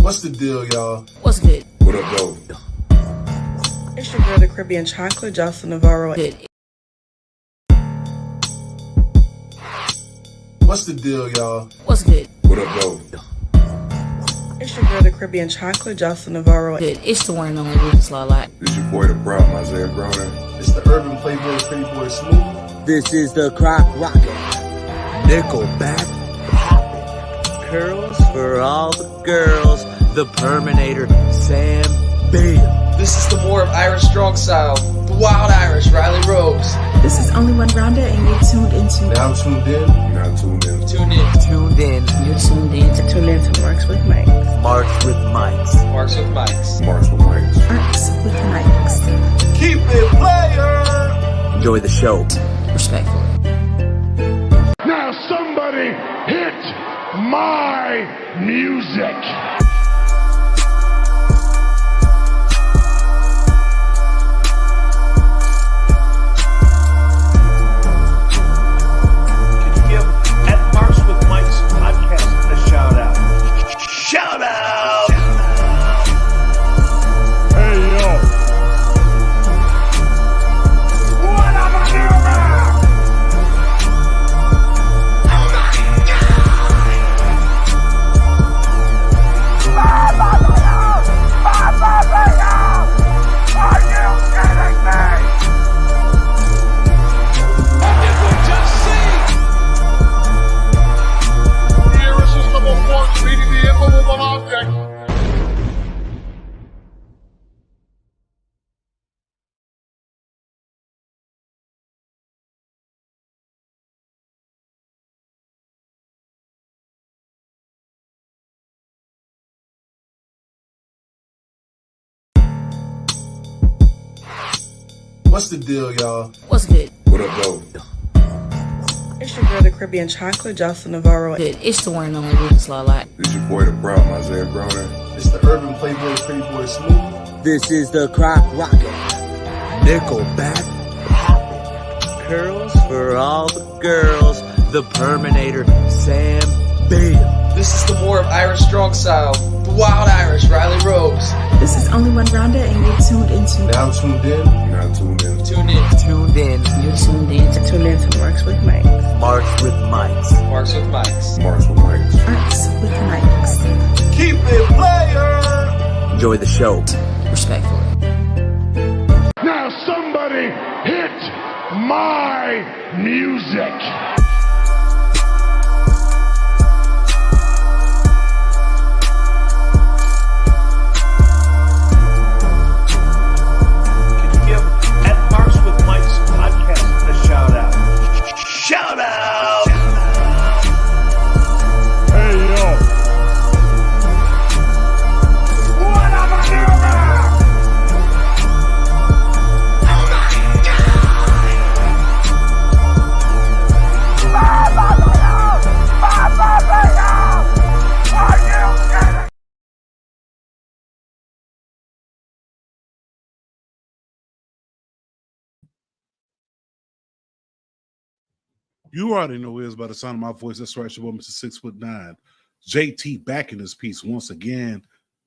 What's the deal, y'all? What's good? What up, though? It's your girl, the Caribbean Chocolate, Jocelyn Navarro. Good. What's the deal, y'all? What's good? What up, though? It's your girl, the Caribbean Chocolate, Jocelyn Navarro. Good. It's the one and only Rufus Lala. This your boy, the problem, Isaiah Broner. It's the Urban Playboy, Pretty Boy Smooth. This is the Croc Rocket. Nickelback poppin'. Curls for all the girls. The Perminator, Sam Bale. This is the more of Irish strong style, the wild Irish, Riley Rose. This is Only One Rhonda, and you're tuned into. Now tuned in. Now tuned in. Tune in. Tuned in. You're tuned in to Tune in to Marks with Mike. Marks with Mics. Marks with Mics. Marks with Mics. Marks with Mics. Keep it player. Enjoy the show. respectfully. Now somebody hit my music. Shout out! Hey yo! What am I doing now? Are you kidding me? Did we just see? The irresistible force meeting the immovable object. What's the deal, y'all? What's good? What up, though? It's your girl, the Caribbean Chocolate, Jocelyn Navarro. Good. It's the one and only Rufus Lala. This your boy, the problem, Isaiah Broner. It's the Urban Playboy, Pretty Boy Smooth. This is the Croc Rocket. Nickelback poppin'. Curls for all the girls. The Perminator, Sam Bale. This is the more of Irish strong style, the wild Irish, Riley Rose. This is Only One Rhonda, and you're tuned into. Now tuned in. Now tuned in. Tune in. Tuned in. You're tuned in to Tune in to Marks with Mike. Marks with Mics. Marks with Mics. Marks with Mics. Marks with Mics. Keep it player. Enjoy the show. respectfully. Now somebody hit my music. Can you give at Marks with Mike's podcast a shout out? Shout out! Hey yo! What am I doing now? Are you kidding? You already know who it is by the sound of my voice. That's right, your boy, Mr. 6'9". JT back in this piece once again.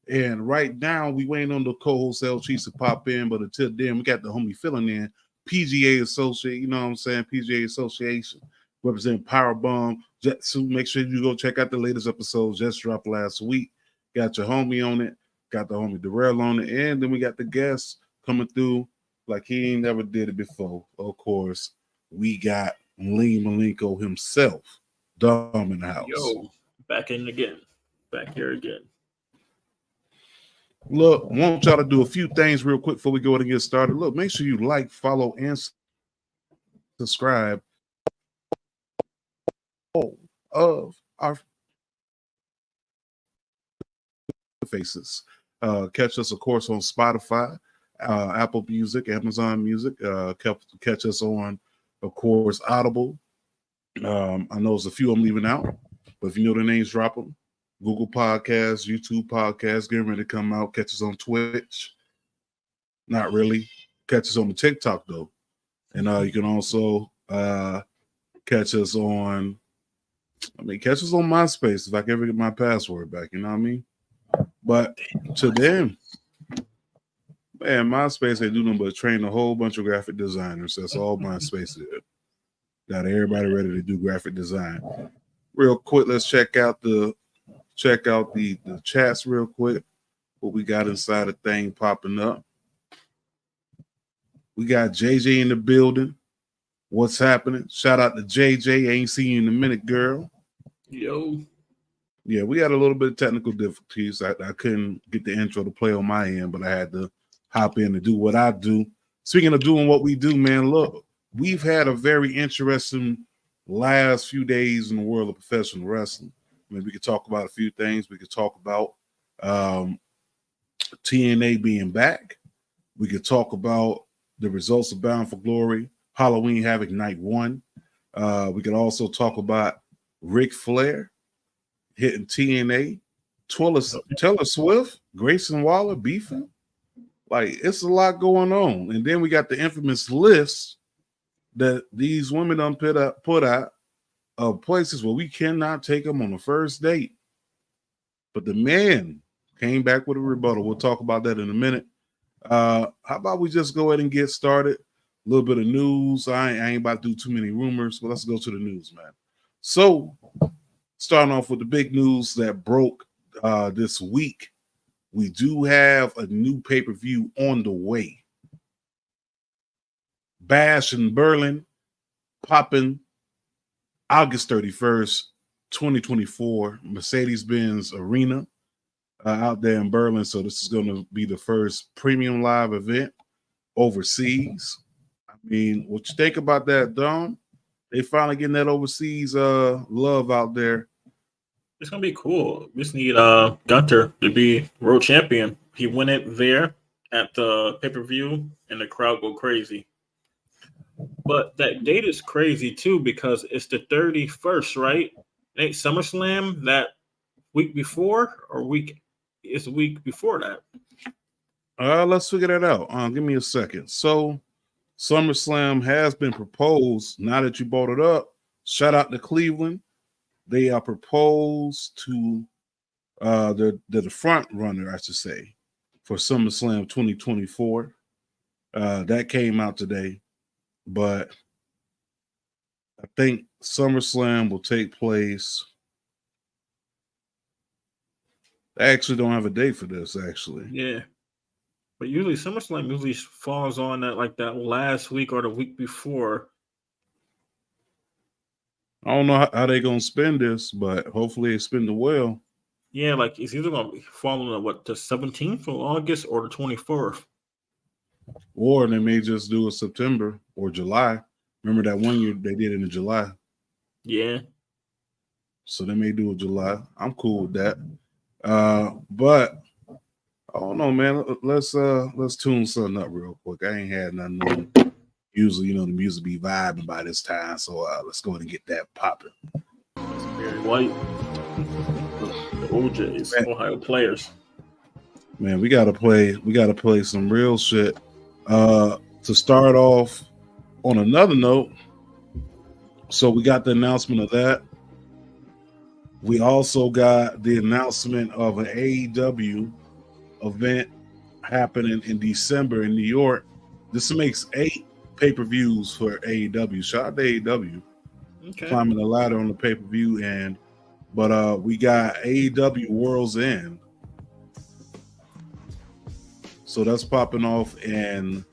And right now, we waiting on the co-wholesale chiefs to pop in. But until then, we got the homie filling in. PGA Associate, you know what I'm saying? PGA Association representing Powerbomb. So make sure you go check out the latest episodes just dropped last week. Got your homie on it. Got the homie Darrell on it. And then we got the guests coming through like he ain't never did it before. Of course, we got Lee Malenko himself, Dom in the house. Yo, back in again. Back here again. Look, want y'all to do a few things real quick before we go ahead and get started. Look, make sure you like, follow, and subscribe of our faces. Catch us, of course, on Spotify, Apple Music, Amazon Music. Catch us on, of course, Audible. I know there's a few I'm leaving out, but if you know the names, drop them. Google Podcasts, YouTube Podcasts, getting ready to come out. Catch us on Twitch. Not really. Catch us on the TikTok, though. And you can also catch us on, catch us on MySpace if I can ever get my password back, you know what I mean? But to them, man, MySpace ain't do nothing but train a whole bunch of graphic designers. That's all MySpace did. Got everybody ready to do graphic design. Real quick, let's check out the chats real quick. What we got inside the thing popping up. We got JJ in the building. What's happening? Shout out to JJ. Ain't seen you in a minute, girl. Yo. Yeah, we had a little bit of technical difficulties. I couldn't get the intro to play on my end, but I had to hop in to do what I do. Speaking of doing what we do, man, look, we've had a very interesting last few days in the world of professional wrestling. I mean, we could talk about a few things. We could talk about TNA being back. We could talk about the results of Bound for Glory, Halloween Havoc Night 1. We could also talk about Ric Flair hitting TNA, Taylor Swift, Grayson Waller beefing. Like, it's a lot going on. And then we got the infamous list that these women done put out of places where we cannot take them on the first date. But the man came back with a rebuttal. We'll talk about that in a minute. How about we just go ahead and get started? A little bit of news. I ain't about to do too many rumors, but let's go to the news, man. So, starting off with the big news that broke this week, we do have a new pay-per-view on the way. Bash in Berlin, popping August 31st, 2024, Mercedes-Benz Arena out there in Berlin. So this is going to be the first premium live event overseas. I mean, what you think about that, Dom? They finally getting that overseas love out there. It's gonna be cool. We just need Gunter to be world champion. He won it there at the pay-per-view, and the crowd go crazy. But that date is crazy too because it's the 31st, right? Ain't SummerSlam that week before or week? It's a week before that. Let's figure that out. Give me a second. So SummerSlam has been proposed. Now that you brought it up, shout out to Cleveland. They are proposed to the front runner, I should say, for SummerSlam 2024. That came out today, but I think SummerSlam will take place. I actually don't have a date for this, actually. Yeah. But usually SummerSlam usually falls on that last week or the week before. I don't know how they're going to spend this, but hopefully they spend it well. Yeah, like it's either going to be following the 17th of August or the 24th. Or they may just do it September or July. Remember that one year they did it in July? Yeah. So they may do it July. I'm cool with that. But I don't know, man. Let's tune something up real quick. I ain't had nothing on. Usually, the music be vibing by this time, so let's go ahead and get that popping. Barry White, the OJs, man. Ohio players. Man, we gotta play some real shit. To start off, on another note, so we got the announcement of that. We also got the announcement of an AEW event happening in December in New York. This makes 8 pay-per-views for AEW. Shout out to AEW. Okay. Climbing the ladder on the pay-per-view but we got AEW World's End. So that's popping off, and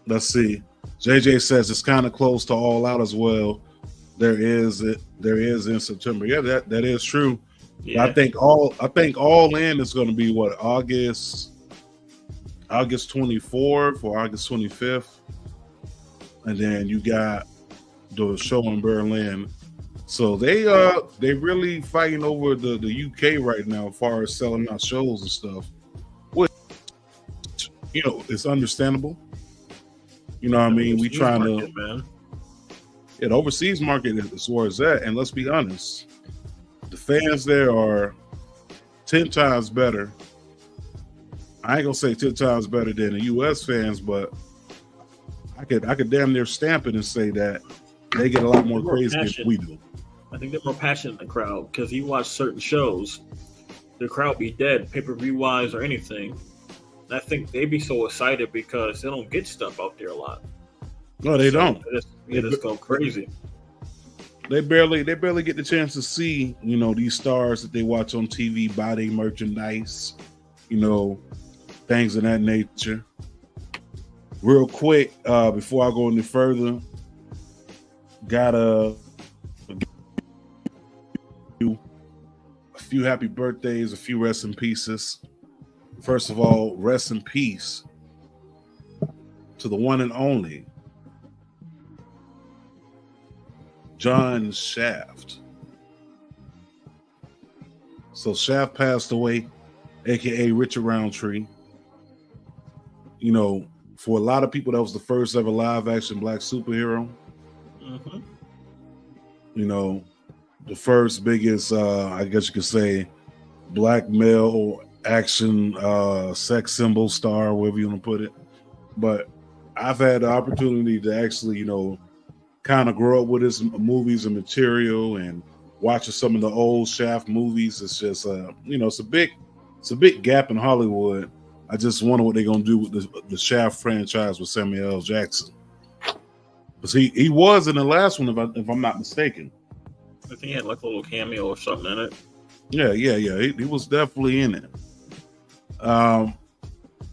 let's see. JJ says it's kind of close to All Out as well. There is in September. Yeah, that is true. Yeah. I think All In is going to be what, August 24th or August 25th, and then you got the show in Berlin. So they really fighting over the UK right now as far as selling out shows and stuff, which it's understandable. You know what I mean? We trying to, man. Yeah, the overseas market is where it's at, and let's be honest, the fans there are 10 times better. I ain't gonna say 10 times better than the US fans, but I could damn near stamp it and say that they get a lot more crazy than we do. I think they're more passionate in the crowd because you watch certain shows the crowd be dead, pay-per-view wise or anything. And I think they be so excited because they don't get stuff out there a lot. No, they don't. They just go crazy. They barely get the chance to see, you know, these stars that they watch on TV buy their merchandise, you know, things of that nature. Real quick, before I go any further, got a few happy birthdays, a few rest in pieces. First of all, rest in peace to the one and only John Shaft. So Shaft passed away, aka Richard Roundtree. You know, for a lot of people, that was the first ever live action black superhero. Mm-hmm. You know, the first biggest, I guess you could say, black male action sex symbol star, wherever you want to put it. But I've had the opportunity to actually, you know, kind of grow up with his movies and material and watching some of the old Shaft movies. It's just, you know, it's a big gap in Hollywood. I just wonder what they're gonna do with the Shaft franchise with Samuel L. Jackson, because he was in the last one, if I'm not mistaken. I think he had like a little cameo or something in it. Yeah. He was definitely in it.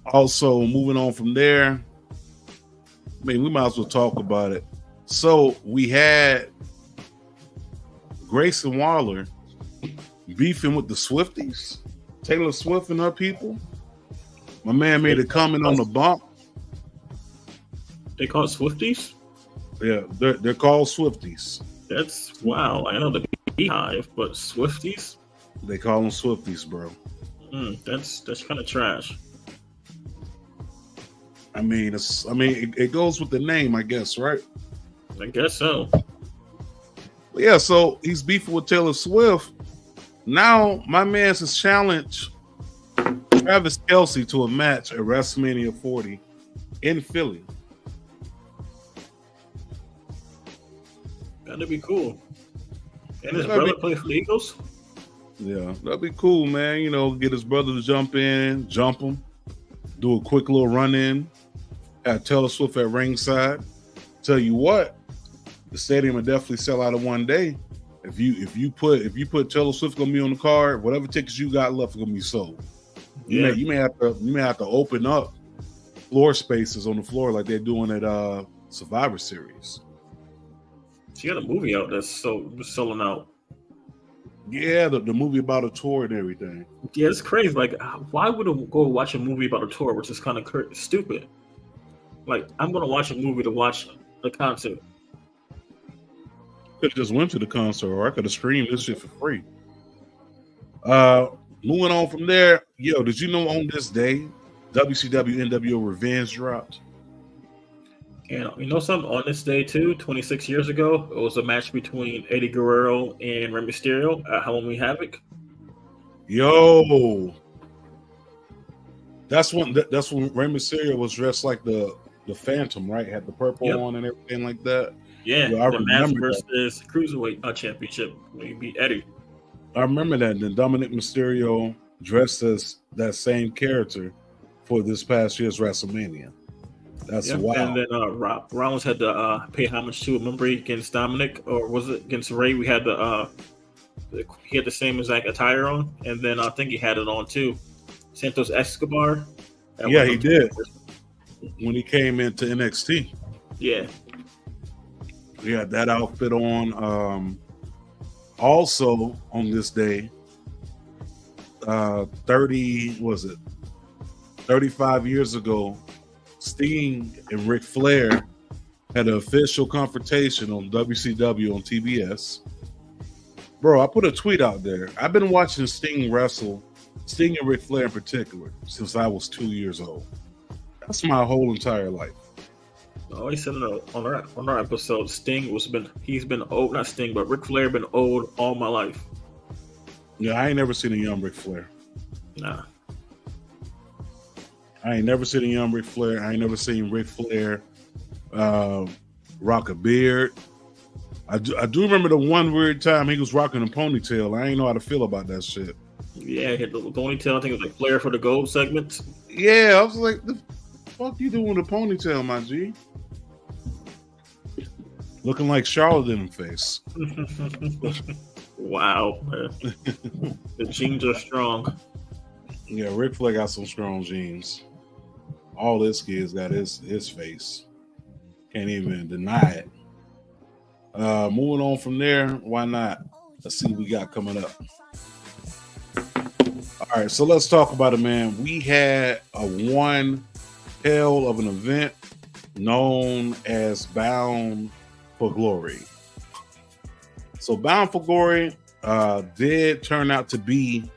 Also, moving on from there, I mean, we might as well talk about it. So we had Grayson Waller beefing with the Swifties, Taylor Swift and her people. My man made a comment on the bump. They call it Swifties? Yeah, they're called Swifties. That's wow. I know the Beehive, but Swifties? They call them Swifties, bro. That's kind of trash. I mean, it goes with the name, I guess, right? I guess so. Yeah, so he's beefing with Taylor Swift. Now, my man's has challenged Travis Kelce to a match at WrestleMania 40 in Philly. That'd be cool. And his brother play for the Eagles? Yeah, that'd be cool, man. You know, get his brother to jump in, jump him, do a quick little run in, have Taylor Swift at ringside. Tell you what, the stadium will definitely sell out in one day. If you put Taylor Swift gonna be on the card, whatever tickets you got left are gonna be sold. Yeah. You may have to open up floor spaces on the floor like they're doing at Survivor Series. She got a movie out that's selling out. Yeah, the movie about a tour and everything. Yeah, it's crazy. Like, why would I go watch a movie about a tour, which is kind of stupid? Like, I'm gonna watch a movie to watch a concert. Could have just went to the concert, or I could have streamed this shit for free. Moving on from there, yo, did you know on this day, WCW NWO Revenge dropped? And you know something? On this day too, 26 years ago, it was a match between Eddie Guerrero and Rey Mysterio at Halloween Havoc. Yo, that's when Rey Mysterio was dressed like the Phantom, right? Had the purple on and everything like that. Yeah, yo, I the match remember versus Cruiserweight Championship when he beat Eddie. I remember that. And then Dominic Mysterio dressed as that same character for this past year's WrestleMania. That's wild. And then Rollins had to pay homage to, remember, against Dominic, or was it against Ray? We had he had the same exact attire on, and then I think he had it on too. Santos Escobar. Yeah, he did when he came into NXT. Yeah, he had that outfit on. Also on this day, 35 years ago, Sting and Ric Flair had an official confrontation on WCW on TBS. Bro, I put a tweet out there. I've been watching Sting wrestle, Sting and Ric Flair in particular, since I was 2 years old. That's my whole entire life. Oh, he said on our episode, he's been old, not Sting, but Ric Flair been old all my life. Yeah, I ain't never seen a young Ric Flair. Nah. I ain't never seen a young Ric Flair. I ain't never seen Ric Flair rock a beard. I do remember the one weird time he was rocking a ponytail. I ain't know how to feel about that shit. Yeah, hit the ponytail. I think it was like Flair for the Gold segment. Yeah, I was like, the fuck you doing with a ponytail, my G? Looking like Charlotte in the face. Wow, man. The genes are strong. Yeah, Ric Flair got some strong genes. All his kids got his face. Can't even deny it. Moving on from there, why not? Let's see what we got coming up. All right, so let's talk about it, man. We had a one hell of an event known as Bound for Glory. So Bound for Glory did turn out to be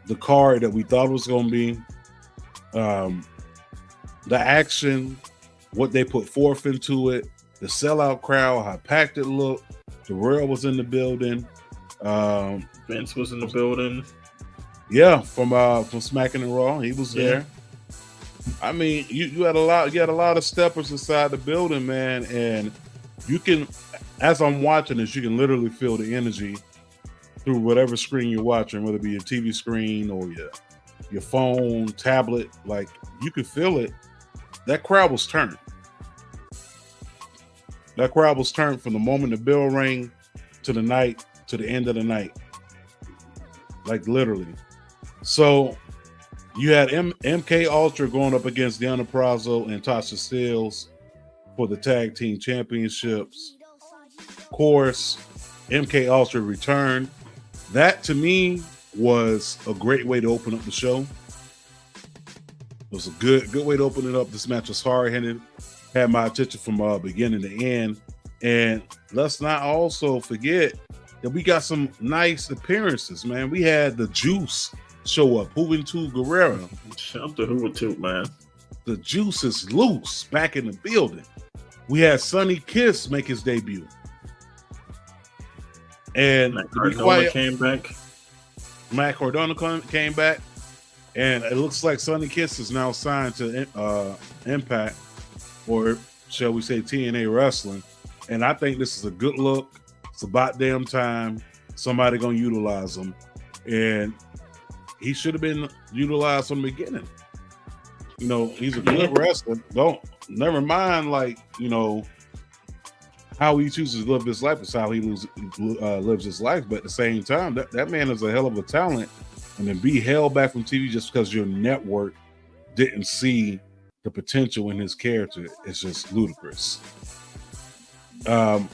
the card that we thought it was going to be. The action, what they put forth into it, the sellout crowd, how packed it looked. Darrell was in the building. Vince was in the building. Yeah, from Smacking and Raw, he was there. I mean, you had a lot of steppers inside the building, man, and you can, as I'm watching this, you can literally feel the energy through whatever screen you're watching, whether it be your TV screen or your phone, tablet. Like, you can feel it. That crowd was turned. That crowd was turned from the moment the bell rang to the night, to the end of the night. Like, literally. So you had MK Ultra going up against Deonna Purrazzo and Tasha Steelz for the tag team championships. Of course, MK Ultra returned. That to me was a great way to open up the show. It was a good way to open it up. This match was hard-hitting, had my attention from beginning to end. And let's not also forget that we got some nice appearances, man. We had the Juice show up, Juventud Guerrera. Shout out to Juventud, man. The Juice is loose back in the building. We had Sonny Kiss make his debut. And Matt Cardona came back. Matt Cardona came back. And it looks like Sonny Kiss is now signed to Impact, or shall we say TNA Wrestling. And I think this is a good look. It's about damn time somebody gonna utilize him. And he should have been utilized from the beginning. You know, he's a good wrestler. Never mind, like, you know, how he chooses to live his life is how he lives his life. But at the same time, that man is a hell of a talent. And then be held back from TV just because your network didn't see the potential in his character is just ludicrous. Wow.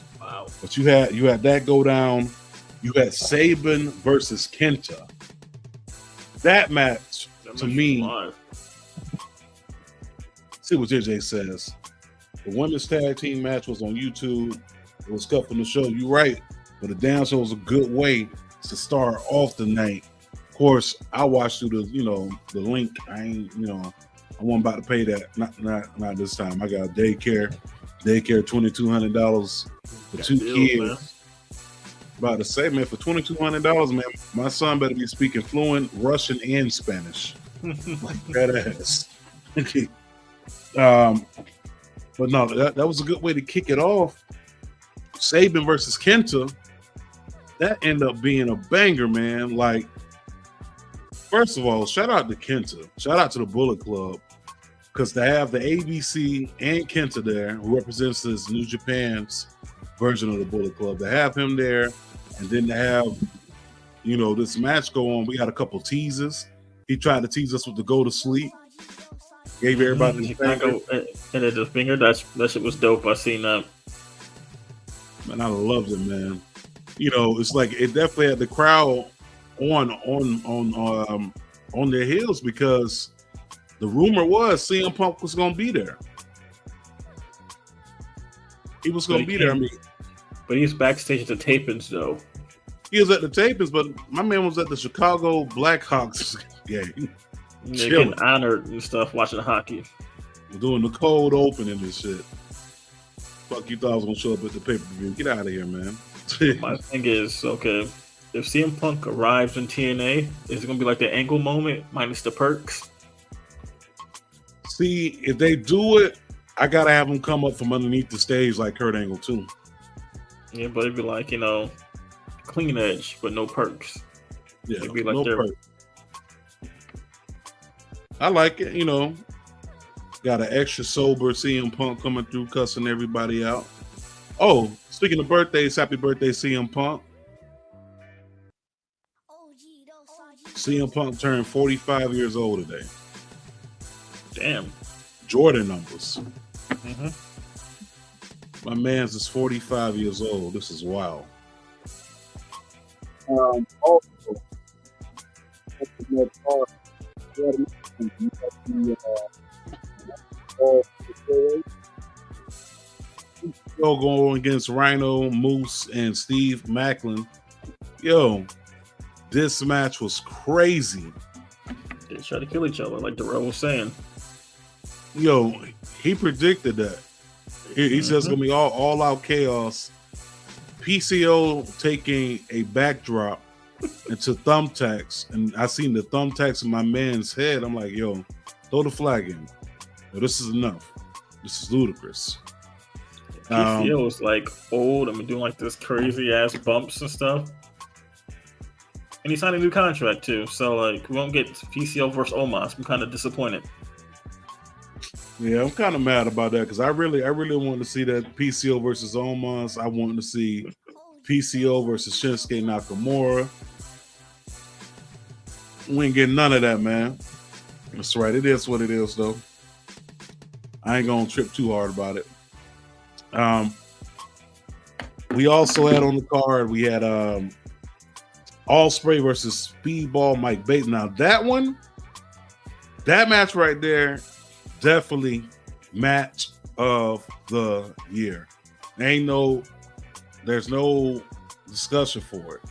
But you had that go down. You had Sabin versus Kenta. That match, to me, see what JJ says. The women's tag team match was on YouTube. It was cut from the show. You're right, but the down show was a good way to start off the night. Of course, I watched through the link. I wasn't about to pay that. Not this time. I got daycare $2,200 for two kids. Man. About to say, man, for $2,200, man, my son better be speaking fluent Russian and Spanish. Like that ass. But no, that was a good way to kick it off. Sabin versus Kenta, that ended up being a banger, man. Like, first of all, shout out to Kenta. Shout out to the Bullet Club. Because to have the ABC and Kenta there, who represents this New Japan's version of the Bullet Club, to have him there, and then to have, this match go on. We had a couple teases. He tried to tease us with the go to sleep. Gave everybody the finger. And the finger, that shit was dope. I seen that. Man, I loved it, man. It's like it definitely had the crowd on their heels, because the rumor was CM Punk was going to be there. He was going to be there. But he's backstage at the tapings, though. He was at the tapings, but my man was at the Chicago Blackhawks game. They're getting honored and stuff watching hockey. We're doing the cold opening and shit. Fuck, you thought I was going to show up at the pay-per-view. Get out of here, man. My thing is, okay, if CM Punk arrives in TNA, is it going to be like the Angle moment minus the perks? See, if they do it, I got to have him come up from underneath the stage like Kurt Angle, too. Yeah, but it'd be like, clean edge, but no perks. Yeah, It'd be like no their- perk. I like it. You know, got an extra sober CM Punk coming through, cussing everybody out. Oh, speaking of birthdays, happy birthday, CM Punk. CM Punk turned 45 years old today. Damn. Jordan numbers. Mm-hmm. My man's is 45 years old. This is wild. Also, Yo, going against Rhino, Moose, and Steve Macklin. Yo, this match was crazy. They try to kill each other, like Darrell was saying. Yo, he predicted that. He says it's gonna be all out chaos. PCO taking a backdrop into thumbtacks, and I seen the thumbtacks in my man's head. I'm like, yo, throw the flag in. Yo, this is enough. This is ludicrous. PCO is like old. I mean, doing like this crazy ass bumps and stuff. And he signed a new contract too, so like we won't get PCO versus Omos. I'm kind of disappointed. Yeah, I'm kind of mad about that because I really wanted to see that PCO versus Omos. I wanted to see PCO versus Shinsuke Nakamura. We ain't getting none of that, man. That's right. It is what it is, though. I ain't gonna trip too hard about it. We also had on the card, we had Ospreay versus Speedball Mike Bates. Now that match right there, definitely match of the year. There's no discussion for it.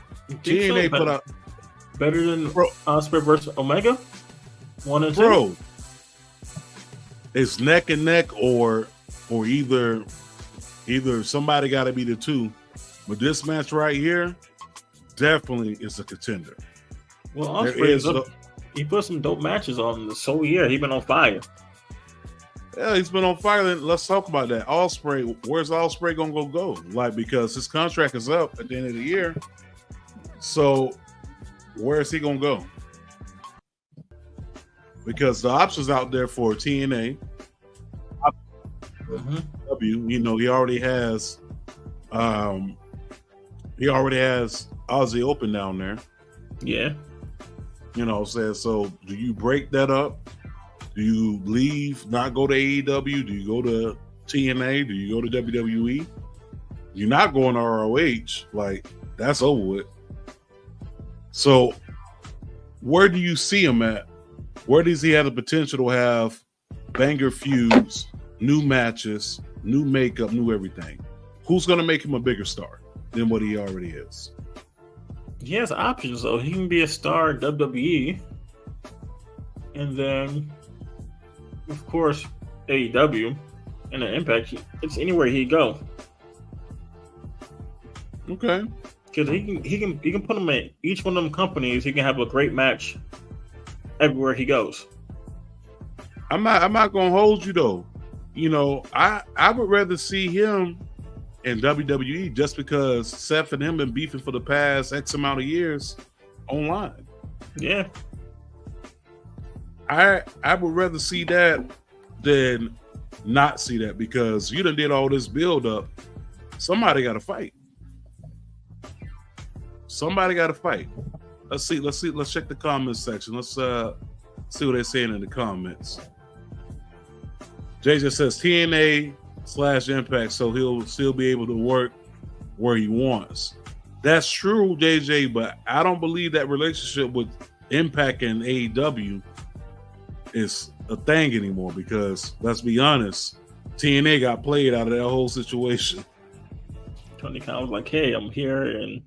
TNA put out better than Ospreay versus Omega. 1 and 2. Bro, it's neck and neck, or either somebody got to be the two. But this match right here definitely is a contender. Well, Ospreay he put some dope matches on this whole year. He's been on fire. Yeah, he's been on fire. Let's talk about that. Ospreay, where's Ospreay gonna go? Like, because his contract is up at the end of the year. So where is he gonna go? Because the options out there for TNA, you know, he already has Aussie Open down there. Yeah. You know what I'm saying? So do you break that up? Do you leave, not go to AEW? Do you go to TNA? Do you go to WWE? You're not going to ROH. Like, that's over with. So where do you see him at? Where does he have the potential to have banger feuds, new matches, new makeup, new everything? Who's going to make him a bigger star than what he already is? He has options, though. He can be a star in WWE. And then, of course, AEW and the Impact. It's anywhere he go. Okay. Because he can put him in each one of them companies. He can have a great match everywhere he goes. I'm not gonna hold you though. You know, I would rather see him in WWE just because Seth and him been beefing for the past X amount of years online. Yeah. I would rather see that than not see that, because you done did all this build up. Somebody got to fight. Somebody got to fight. Let's see. Let's check the comments section. Let's see what they're saying in the comments. JJ says TNA/Impact, so he'll still be able to work where he wants. That's true, JJ, but I don't believe that relationship with Impact and AEW is a thing anymore, because let's be honest, TNA got played out of that whole situation. Tony Khan was like, hey, I'm here and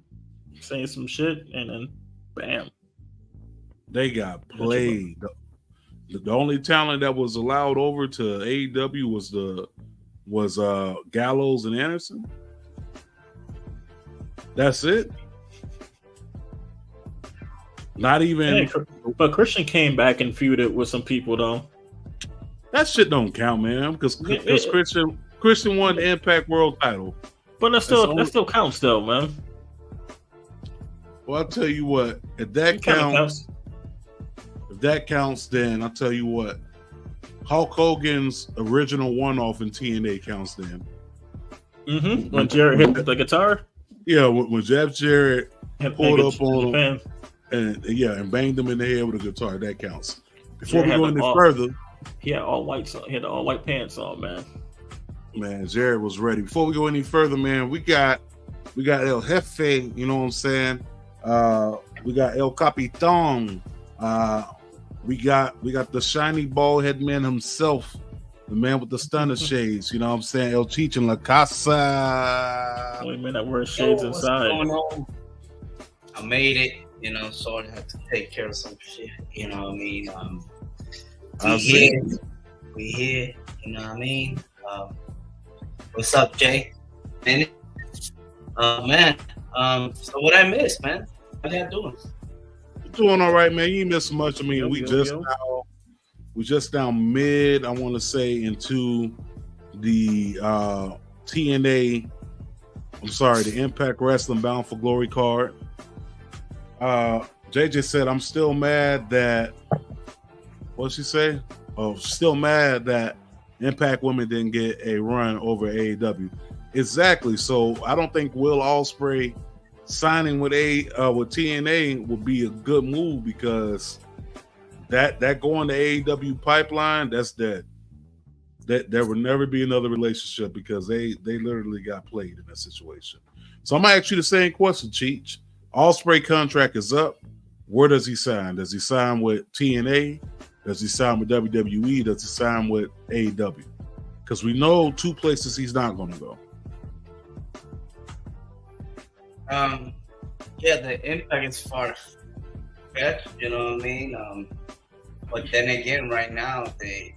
saying some shit, and then bam. They got played. The only talent that was allowed over to AEW was Gallows and Anderson. That's it. Not even. Yeah, but Christian came back and feuded with some people though. That shit don't count, man. Because Christian won the Impact World title. But that still counts though, man. Well, I'll tell you what. If that counts, then I'll tell you what. Hulk Hogan's original one-off in TNA counts then. Mm-hmm. When Jarrett hit the guitar? Yeah, when Jeff Jarrett pulled up on him and banged him in the head with a guitar, that counts. Before we go any further, he had all whites on. He had the all white pants on, man. Man, Jarrett was ready. Before we go any further, man, we got El Jefe. You know what I'm saying? We got El Capitan. We got the shiny bald head man himself, the man with the stunner shades. You know what I'm saying? El Cheech in La Casa. Only man that wears shades inside. What's going on? I made it. You know, so I had to take care of some shit. You know what I mean? We here. You know what I mean? What's up, Jay? Man, so what I missed, man? How y'all doing? Doing all right, man. You ain't missing much. I mean, we just now mid, I want to say, into the TNA. I'm sorry, the Impact Wrestling Bound for Glory card. JJ said, I'm still mad that, what'd she say? Oh, still mad that Impact Women didn't get a run over AEW. Exactly. So I don't think Will Ospreay signing with TNA would be a good move, because that going to AEW pipeline, that's dead. That there will never be another relationship, because they literally got played in that situation. So I'm gonna ask you the same question, Cheech. Ospreay contract is up. Where does he sign? Does he sign with TNA? Does he sign with WWE? Does he sign with AEW? Because we know two places he's not going to go. Yeah, the Impact is far fetched, you know what I mean? But then again, right now they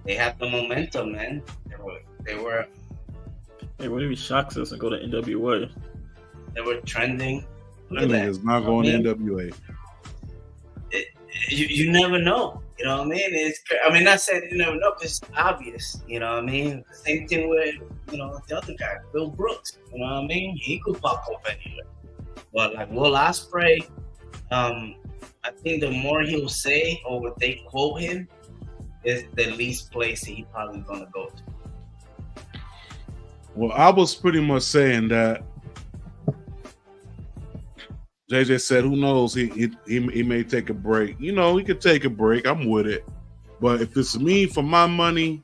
have the momentum, man. They wouldn't even shock us and go to NWA. They were trending. That nigga's not going to NWA. You never know, you know what I mean? Not saying you never know, but it's obvious, you know what I mean? Same thing with, the other guy, Bill Brooks, you know what I mean? He could pop up anywhere. But like Will Ospreay, I think the more he'll say or what they quote him is the least place he probably gonna go to. Well, I was pretty much saying that JJ said, who knows, he may take a break. He could take a break. I'm with it. But if it's me, for my money,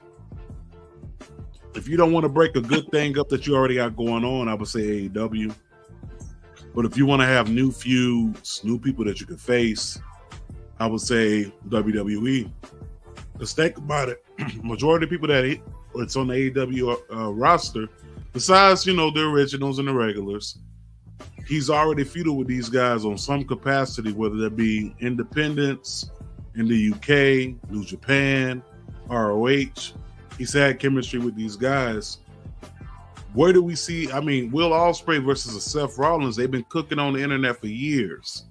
if you don't want to break a good thing up that you already got going on, I would say AEW. But if you want to have new feuds, new people that you can face, I would say WWE. Because think about it, majority of people that's on the AEW roster, besides, the originals and the regulars, he's already feuded with these guys on some capacity, whether that be independents in the UK, New Japan, ROH. He's had chemistry with these guys. Where do we see? Will Ospreay versus Seth Rollins, they've been cooking on the internet for years,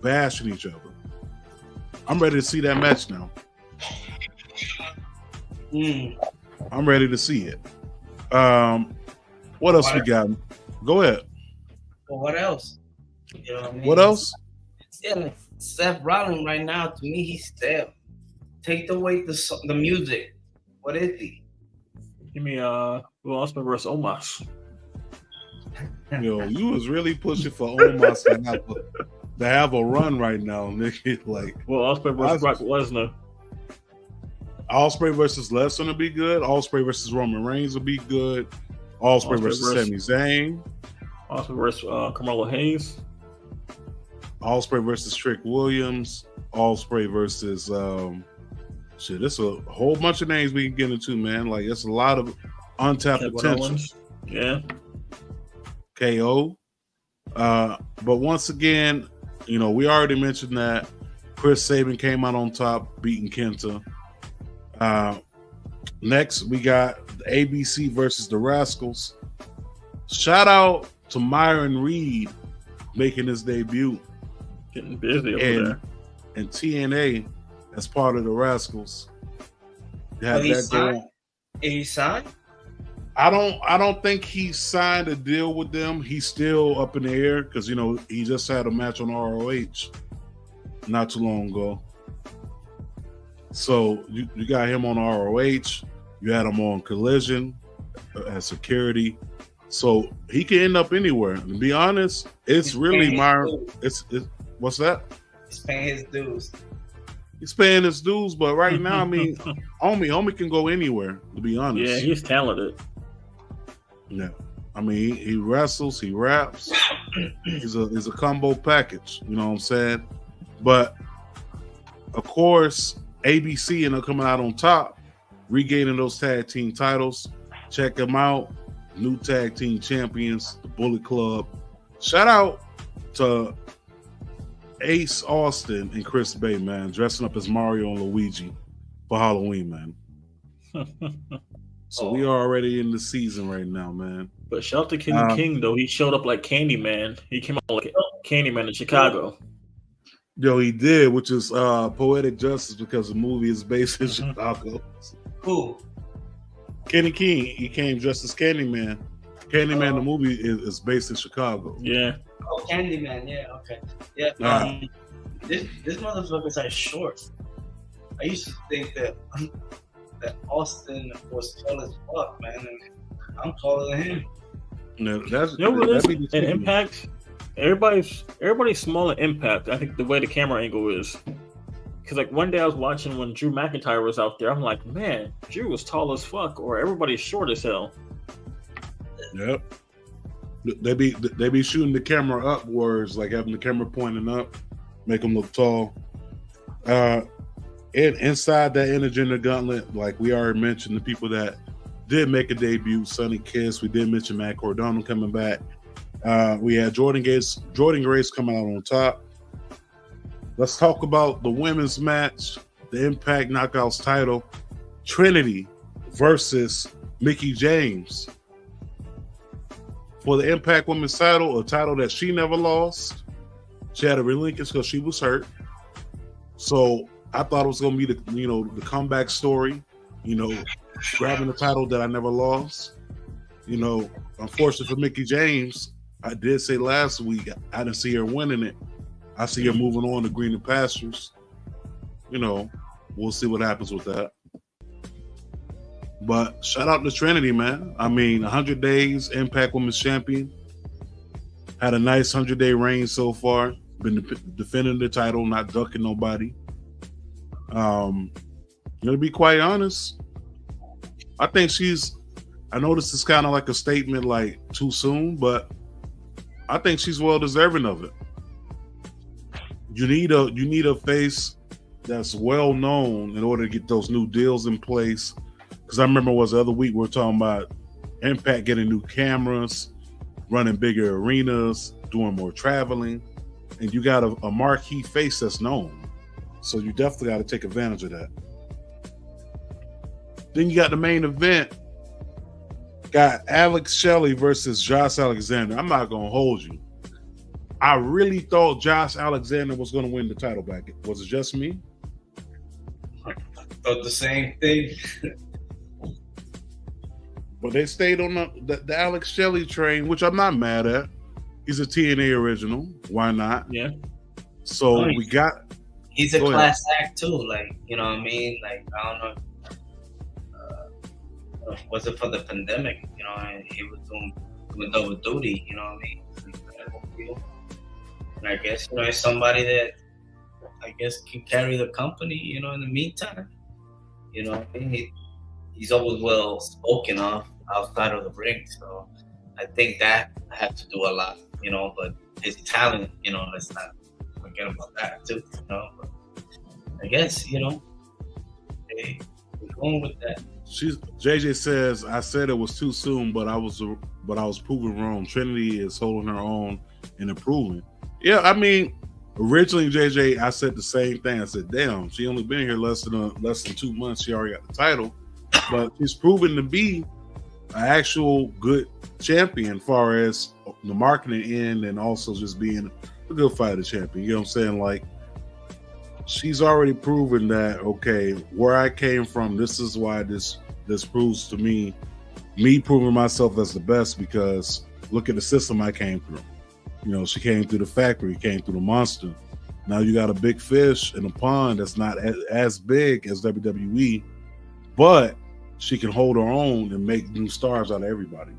bashing each other. I'm ready to see that match now. I'm ready to see it. What else we got? Go ahead. Well, what else? You know what I mean? What else? Yeah, like Seth Rollins right now, to me, he's stale. Take away the music. What is he? Give me Will Ospreay versus Omos. Yo, you was really pushing for Omos to have a run right now, nigga. Like, Will Ospreay versus Brock Lesnar. Ospreay versus Lesnar will be good. Ospreay versus Roman Reigns will be good. Ospreay versus Sami Zayn. Ospreay versus Carmelo Hayes. Ospreay versus Trick Williams. Ospreay versus It's a whole bunch of names we can get into, man. Like, it's a lot of untapped potential. Yeah. KO. But once again, we already mentioned that Chris Sabin came out on top, beating Kenta. Next, we got the ABC versus the Rascals. Shout out to Myron Reed making his debut. Getting busy over there. And TNA as part of the Rascals. He signed? I don't think he signed a deal with them. He's still up in the air because he just had a match on ROH not too long ago. So you got him on ROH. You had him on Collision as security. So he can end up anywhere. To be honest, it's really it's what's that? He's paying his dues. He's paying his dues, but right now, I mean, homie can go anywhere. To be honest, yeah, he's talented. Yeah, I mean, he wrestles, he raps. He's a combo package. You know what I'm saying? But of course, ABC ended up coming out on top, regaining those tag team titles. Check them out. New tag team champions, the Bullet Club. Shout out to Ace Austin and Chris Bay, man, dressing up as Mario and Luigi for Halloween, man. So we are already in the season right now, man. But shout out to King though. He showed up like Candyman. He came out like Candyman in Chicago. Yo, he did, which is poetic justice because the movie is based in Chicago. Who? Kenny King. He came dressed as Candyman. Candyman, the movie is based in Chicago. Yeah. Oh, Candyman. Yeah. Okay. Yeah. This motherfucker's like short. I used to think that Austin was tall as fuck, man. And I'm taller than him. No, that's an Impact. Everybody's small in Impact. I think the way the camera angle is. Because like one day I was watching when Drew McIntyre was out there, I'm like, man, Drew was tall as fuck, or everybody's short as hell. Yep. They be shooting the camera upwards, like having the camera pointing up, make them look tall. And inside that intergender gauntlet, like we already mentioned, the people that did make a debut, Sonny Kiss. We did mention Matt Cardona coming back. We had Jordan Grace coming out on top. Let's talk about the women's match, the Impact Knockouts title, Trinity versus Mickie James. For the Impact Women's title, a title that she never lost. She had to relinquish because she was hurt. So I thought it was going to be the comeback story, grabbing the title that I never lost. Unfortunately for Mickie James, I did say last week I didn't see her winning it. I see her moving on to greener pastures. We'll see what happens with that. But shout out to Trinity, man. I mean, 100 days, Impact Women's Champion. Had a nice 100-day reign so far. Been defending the title, not ducking nobody. To be quite honest, I think I know this is kind of like a statement like too soon, but I think she's well deserving of it. You need a face that's well known in order to get those new deals in place. Because I remember the other week we were talking about Impact getting new cameras, running bigger arenas, doing more traveling, and you got a marquee face that's known. So you definitely got to take advantage of that. Then you got the main event. Got Alex Shelley versus Josh Alexander. I'm not going to hold you. I really thought Josh Alexander was going to win the title back. Was it just me? I thought the same thing. But they stayed on the Alex Shelley train, which I'm not mad at. He's a TNA original. Why not? Yeah. So he's a class act too. Like, you know what I mean? Like, I don't know. Was it for the pandemic? And he was doing double duty. You know what I mean? And I guess it's somebody that can carry the company. In the meantime, I mean? He's always well spoken of outside of the ring, so I think that had to do a lot. But his talent, let's not forget about that too. But I guess we're going with that. JJ says, I said it was too soon, but I was proven wrong. Trinity is holding her own and improving. Yeah, I mean, originally JJ, I said the same thing. I said, damn, she only been here less than 2 months. She already got the title, but she's proven to be an actual good champion as far as the marketing end and also just being a good fighter champion. You know what I'm saying? Like, she's already proven that, okay, where I came from, this is why this proves to me, me proving myself as the best because look at the system I came through. You know, she came through the factory, came through the monster. Now you got a big fish in a pond that's not as big as WWE, but she can hold her own and make new stars out of everybody.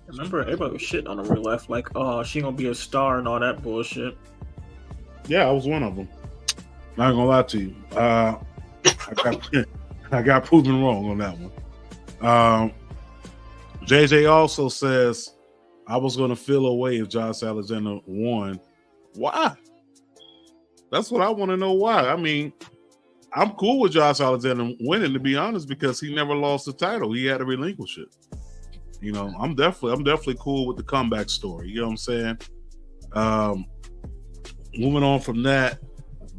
Remember, everybody was shitting on her real life, like, oh, she gonna be a star and all that bullshit. Yeah, I was one of them. Not gonna lie to you. I got proven wrong on that one. JJ also says, I was gonna feel away if Josh Alexander won. Why? That's what I want to know. Why? I mean, I'm cool with Josh Alexander winning, to be honest, because he never lost the title. He had to relinquish it. You know, I'm definitely cool with the comeback story. You know what I'm saying? Moving on from that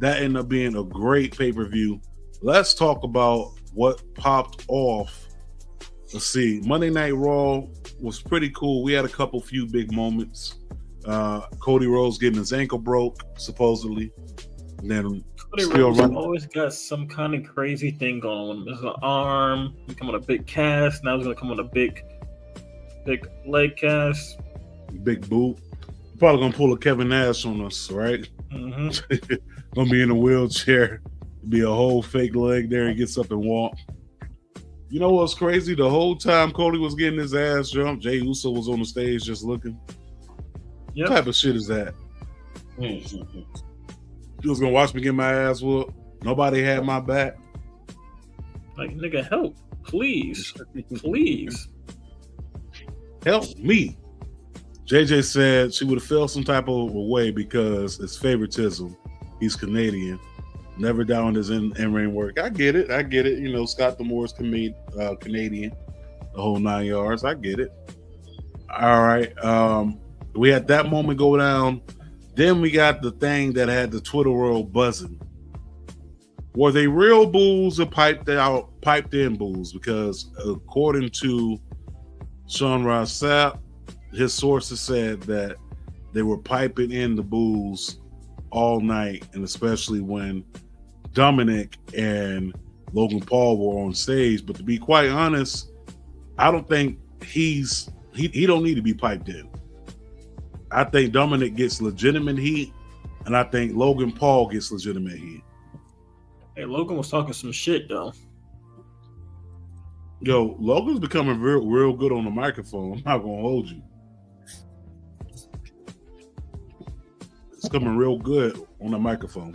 ended up being a great pay-per-view. Let's talk about what popped off. Let's see. Monday Night Raw was pretty cool. We had a few big moments. Cody Rhodes getting his ankle broke, supposedly. And then Cody Rhodes always got some kind of crazy thing going on. There's an arm, he come on a big cast, now he's gonna come on a big leg cast. Big boot. Probably gonna pull a Kevin Nash on us, right? Mm-hmm. Gonna be in a wheelchair, be a whole fake leg there, and gets up and walk. You know what's crazy? The whole time Cody was getting his ass jumped, Jey Uso was on the stage just looking. Yep. What type of shit is that? You was gonna watch me get my ass whooped. Nobody had my back. Like, nigga, help. Please. Please. Help me. JJ said she would have felt some type of way because it's favoritism. He's Canadian. Never down his in-ring work. I get it. You know, Scott D'Amore's Canadian. The whole 9 yards. I get it. All right. We had that moment go down. Then we got the thing that had the Twitter world buzzing. Were they real boos or piped in boos? Because according to Sean Ross Sapp, his sources said that they were piping in the boos all night, and especially when Dominic and Logan Paul were on stage. But to be quite honest, I don't think he don't need to be piped in. I think Dominic gets legitimate heat, and I think Logan Paul gets legitimate heat. Hey, Logan was talking some shit though. Yo, Logan's becoming real good on the microphone. I'm not gonna hold you. It's coming real good on the microphone.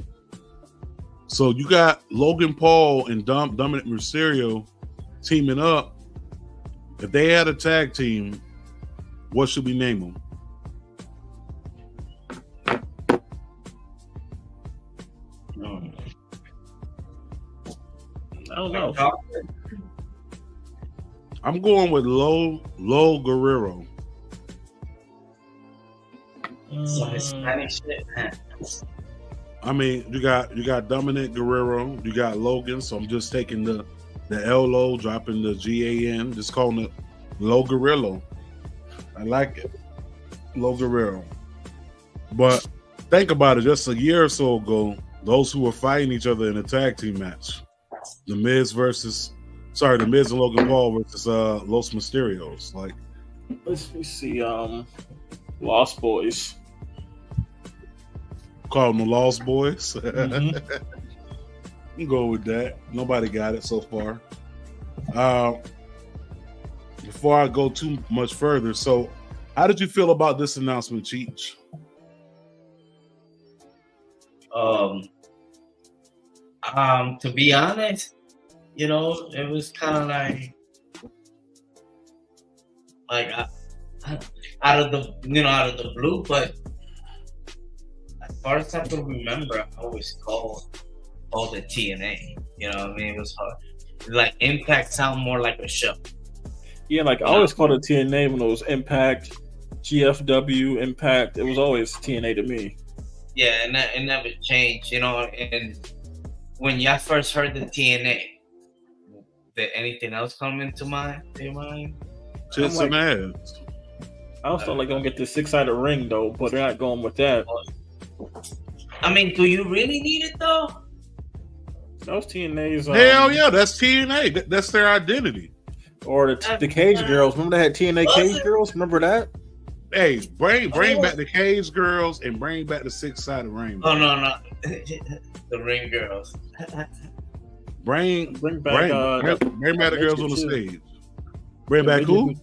So you got Logan Paul and Dominic Mysterio teaming up. If they had a tag team, what should we name them? I don't know. I'm going with Low Guerrero. So Hispanic shit. I mean, you got Dominic Guerrero, you got Logan. So I'm just taking the L-O, dropping the G-A-N, just calling it Low Guerrero. I like it, Low Guerrero. But think about it. Just a year or so ago, those who were fighting each other in a tag team match, The Miz and Logan Paul versus Los Mysterios. Like, let's see, Lost Boys. Call them the Lost Boys. Mm-hmm. You can go with that. Nobody got it so far. Before I go too much further, so how did you feel about this announcement, Cheech? To be honest, you know, it was kind of like out of the blue, but as far as I can remember, I always called the TNA. You know what I mean? It was hard. Like Impact sound more like a show. Yeah, like I always called it TNA when it was Impact, GFW, Impact. It was always TNA to me. Yeah, and that never changed, you know. And when y'all first heard the TNA, did anything else come into your mind? Tits and ass. I was thought like gonna get the 6-sided ring though, but they're not going with that. I mean, do you really need it though? That was TNA's. Hell yeah, that's TNA. That's their identity. Or the Cage Girls. Remember they had TNA Cage Girls? Remember that? Hey, bring back the Cage Girls and bring back the six-sided ring. Oh no, the Ring Girls. Bring back the girls on the stage. Bring back who?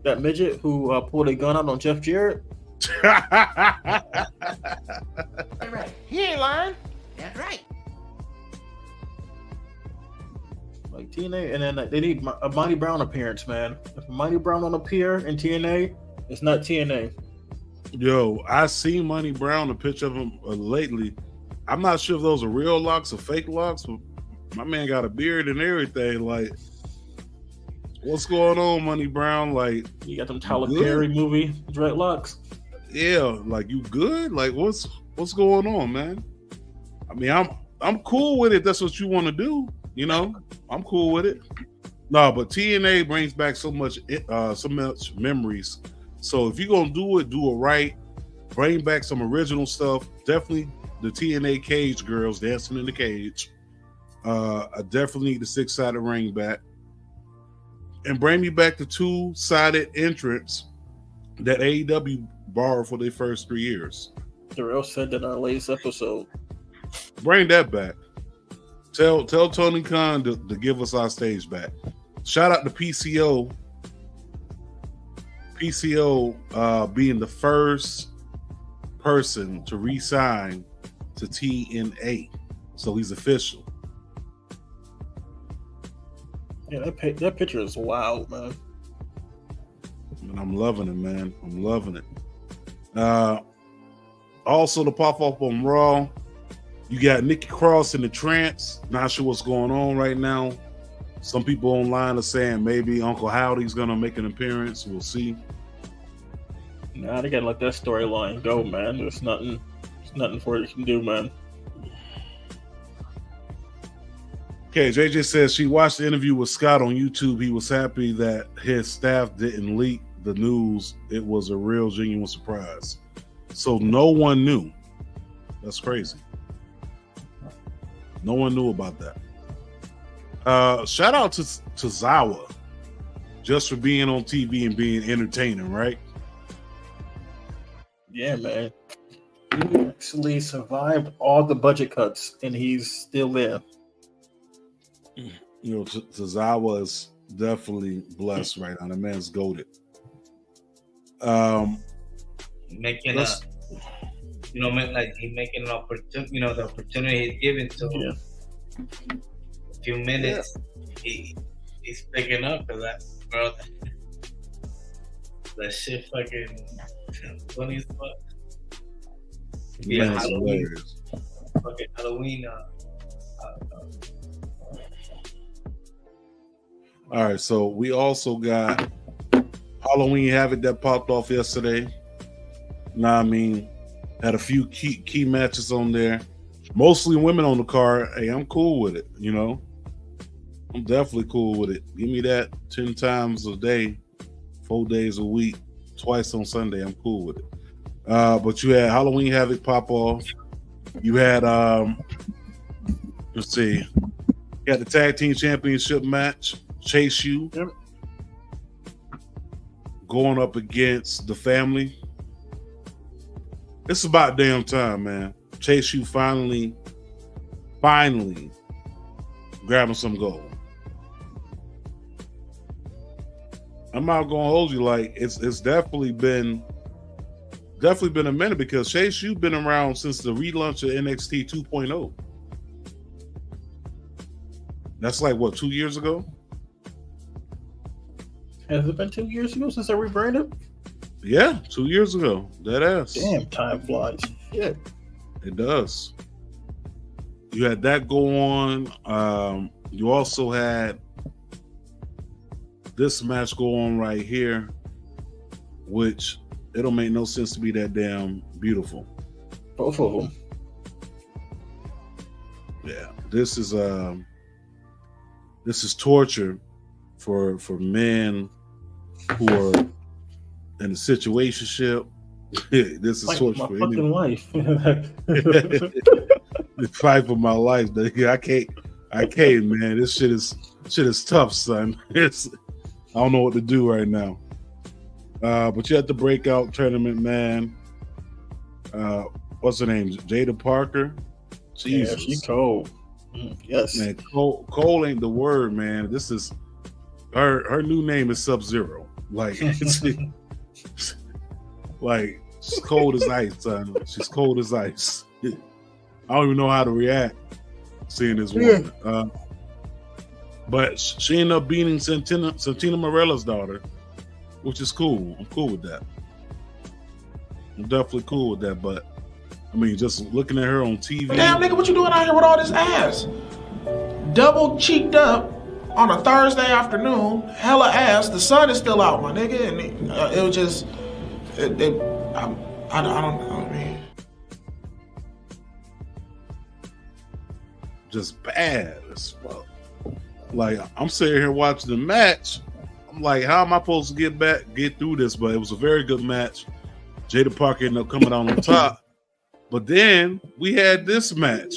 That midget who pulled a gun out on Jeff Jarrett. Right. He ain't lying. That's right. Like TNA, and then they need a Mighty Brown appearance, man. If Mighty Brown don't appear in TNA, it's not TNA. Yo, I seen Mighty Brown, a picture of him lately. I'm not sure if those are real locks or fake locks, but my man got a beard and everything. Like, what's going on, Mighty Brown? Like, you got them Tyler Perry movie dreadlocks. Yeah, like you good? Like, what's going on, man? I mean, I'm cool with it. That's what you want to do, you know. I'm cool with it. No, but TNA brings back so much memories. So if you're gonna do it right. Bring back some original stuff. Definitely the TNA Cage Girls dancing in the cage. I definitely need the six-sided ring back, and bring me back the two-sided entrance that AEW borrowed for their first 3 years. Darrell said that in our latest episode. Bring that back. Tell Tony Khan to give us our stage back. Shout out to PCO. PCO being the first person to re-sign to TNA. So he's official. Yeah, that picture is wild, man. And I'm loving it, man. I'm loving it. Also to pop up on Raw, you got Nikki Cross in the trance. Not sure what's going on right now. Some people online are saying maybe Uncle Howdy's gonna make an appearance. We'll see. Nah, they gotta let that storyline go, man. There's nothing for it can do, man. Okay, JJ says she watched the interview with Scott on YouTube. He was happy that his staff didn't leak the news. It was a real genuine surprise. So no one knew. That's crazy. No one knew about that. Shout out to Zawa just for being on TV and being entertaining, right? Yeah, man. He actually survived all the budget cuts, and he's still there. You know, Zawa is definitely blessed right now. The man's goated. Making a, you know, like he making an opportunity. You know, the opportunity he's given to him. A few minutes, he's picking up because that bro, that shit fucking funny as fuck. Yeah, Halloween, fucking Halloween. All right, so we also got Halloween Havoc that popped off yesterday. Nah, I mean, had a few key matches on there. Mostly women on the card. Hey, I'm cool with it, you know. I'm definitely cool with it. Give me that 10 times a day, 4 days a week, twice on Sunday. I'm cool with it. But you had Halloween Havoc pop off. You had let's see. You had the Tag Team Championship match. Chase U going up against the Family. It's about damn time, man. Chase U finally grabbing some gold. I'm not gonna hold you, like it's definitely been a minute because Chase U been around since the relaunch of NXT 2.0. That's like what, 2 years ago? Has it been 2 years ago since I rebranded? Yeah, 2 years ago. That ass. Damn, time flies. Shit. It does. You had that go on. You also had this match go on right here, which it don't make no sense to be that damn beautiful. Both of them. Yeah, this is torture for men who are in a situationship. This is torture my for fucking life. The fight for my life. I can't, man. This shit is tough, son. I don't know what to do right now. But you had the breakout tournament, man. What's her name? Jada Parker. Jesus. Yeah, she cold. Yes. Man, Cole ain't the word, man. This is her new name is Sub-Zero. Like, like she's cold as ice, son. She's cold as ice. I don't even know how to react seeing this woman. But she ended up beating Santina Morella's daughter, which is cool. I'm cool with that. I'm definitely cool with that. But I mean, just looking at her on TV. Damn, nigga, what you doing out here with all this ass? Double cheeked up on a Thursday afternoon, hella ass. The sun is still out, my nigga, and it was just, I don't know, man. Just bad as fuck. Like, I'm sitting here watching the match. I'm like, how am I supposed to get through this? But it was a very good match. Jada Parker ended up coming out on top. But then we had this match.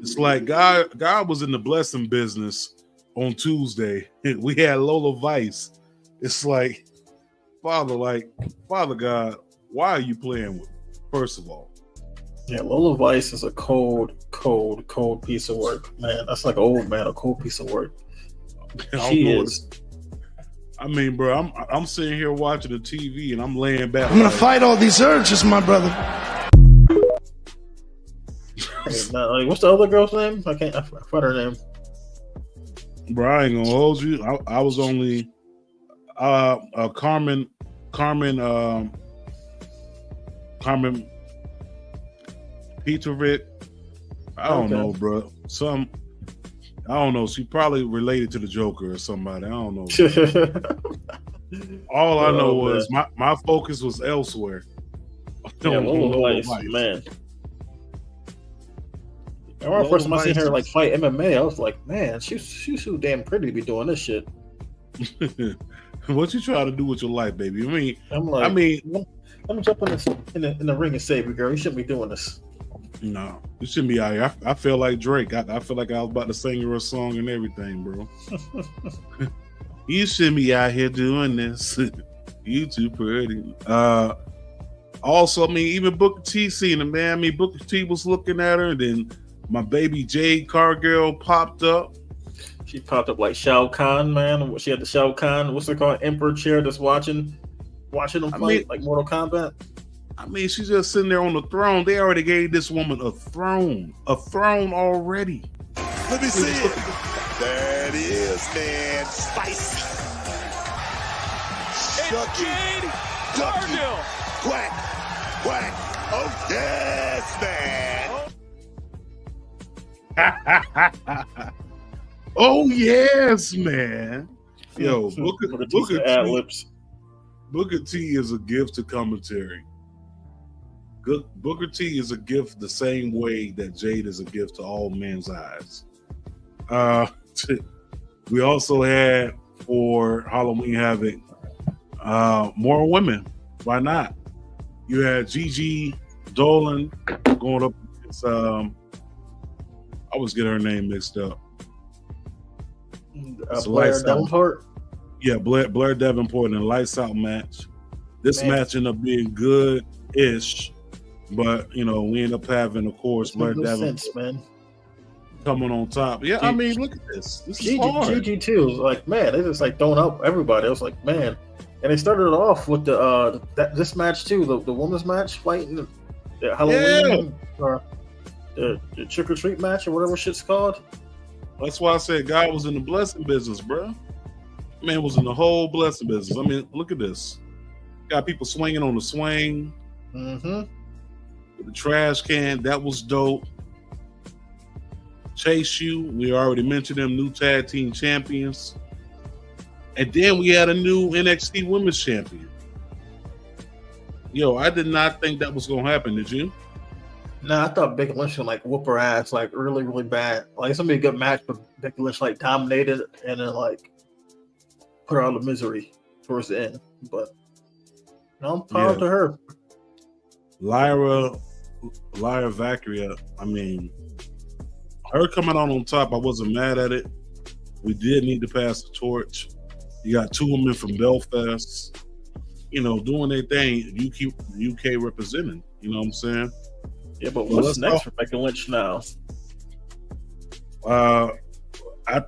It's like God was in the blessing business on Tuesday. We had Lola Vice. It's like, Father God, why are you playing with me, first of all? Yeah, Lola Vice is a cold piece of work, man. That's like old man, a cold piece of work. She is. I mean, bro, I'm sitting here watching the TV and I'm laying back. I'm gonna fight all these urges, my brother. Like, what's the other girl's name? I forgot her name. Bro, I ain't gonna hold you. I was only Carmen Petrovic. I don't know, bro. I don't know. She probably related to the Joker or somebody. I don't know. All I know was my focus was elsewhere. Yeah, Lola Vice, man. And when first time I seen her like fight MMA, I was like, man, she's too damn pretty to be doing this shit. What you trying to do with your life, baby? let me jump in the ring and save you, girl. You shouldn't be doing this. No, you shouldn't be out here. I feel like Drake. I feel like I was about to sing her a song and everything, bro. You shouldn't be out here doing this. You too pretty. Also, I mean, even Booker T seen her, man. I mean, Booker T was looking at her, and then my baby Jade Cargill popped up. She popped up like Shao Kahn, man. She had the Shao Kahn, what's it called, Emperor chair, just watching them fight like Mortal Kombat. I mean, she's just sitting there on the throne. They already gave this woman a throne already. Let me see it. There it is, man. Spicy. Shucky. Cargill. Quack. Quack. Oh, yes, man. Oh, yes, man. Yo, Booker T is a gift to commentary. Booker T is a gift the same way that Jade is a gift to all men's eyes. We also had for Halloween Havoc more women. Why not? You had Gigi Dolan going up against I always get her name mixed up. Blair Davenport. Yeah, Blair Davenport in a lights out match. This match ended up being good-ish. But, you know, we end up having, of course, Blair Davenport coming on top. Yeah, I mean, look at this. This is hard. Gigi too. Like, man, they just like throwing up everybody. I was like, man. And they started it off with this match too, the women's match fighting the Halloween or the trick or treat match or whatever shit's called. That's why I said God was in the blessing business, bro. Man was in the whole blessing business. I mean, look at this. Got people swinging on the swing. Mm-hmm. The trash can, that was dope. Chase U, we already mentioned them, new tag team champions. And then we had a new NXT women's champion. Yo, I did not think that was going to happen, did you? Nah, I thought Becky Lynch would like whoop her ass like really, really bad. Like it's gonna be a good match, but Becky Lynch like dominated and then like put her out of misery towards the end. But no, I'm proud to her. Lyra Valkyria, I mean, her coming out on top, I wasn't mad at it. We did need to pass the torch. You got two women from Belfast, you know, doing their thing. UK representing. You know what I'm saying? Yeah, but Well, what's next for Becky Lynch now? I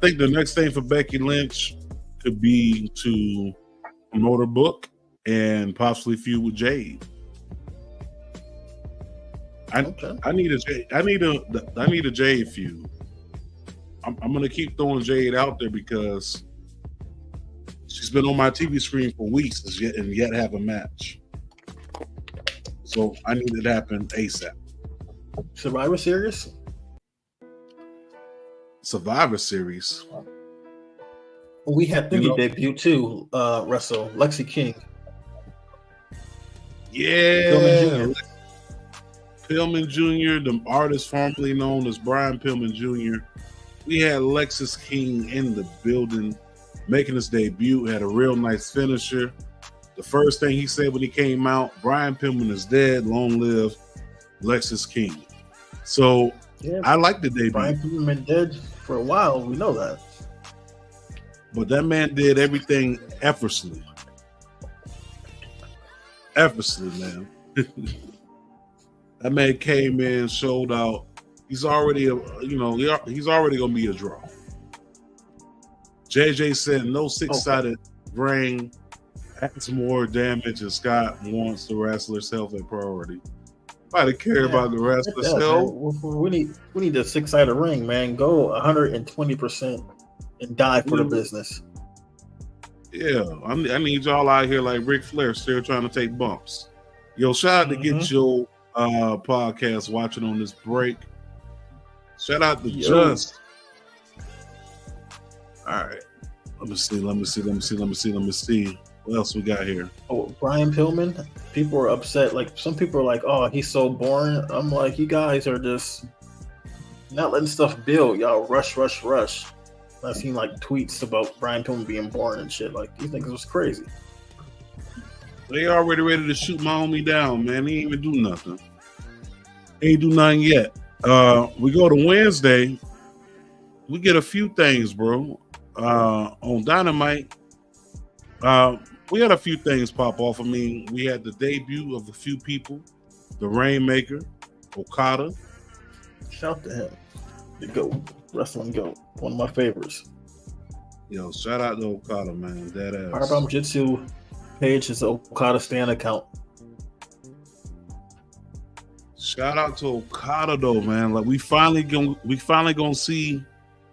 think the next thing for Becky Lynch could be to promote her book and possibly feud with Jade. I need a Jade feud. I'm gonna keep throwing Jade out there because she's been on my TV screen for weeks and yet have a match. So I need it to happen ASAP. Survivor Series? Survivor Series. We had Thingy debut too, wrestle Lexi King. Yeah. Pillman Jr., the artist formerly known as Brian Pillman Jr. We had Lexis King in the building making his debut, had a real nice finisher. The first thing he said when he came out, Brian Pillman is dead, long live Lexis King. So I like the debut. Brian Pillman been dead for a while, we know that. But that man did everything effortlessly. Man. That man came in, showed out. He's already he's already gonna be a draw. JJ said no six-sided ring adds more damage, and Scott wants the wrestler's health a priority. Nobody care about the wrestler's health. We need a six-sided ring, man. Go 120% and die for the business. Yeah, I need y'all out here like Ric Flair still trying to take bumps. Yo, shout out to Get Your podcast watching on this break. Shout out to Just. All right. Let me see. What else we got here? Oh, Brian Pillman. People are upset. Like some people are like, "Oh, he's so boring." I'm like, you guys are just not letting stuff build. Y'all rush. I've seen like tweets about Brian Pillman being boring and shit. Like, these niggas was crazy. They already ready to shoot my homie down, man. He ain't even do nothing. Ain't do nothing yet. We go to Wednesday. We get a few things, bro. On Dynamite, we had a few things pop off. I mean, we had the debut of a few people. The Rainmaker, Okada. Shout to him. The GOAT. Wrestling GOAT. One of my favorites. Yo, shout out to Okada, man. That ass. Firebomb Jitsu page is Okada Stan account. Shout out to Okada though, man. Like we finally gonna see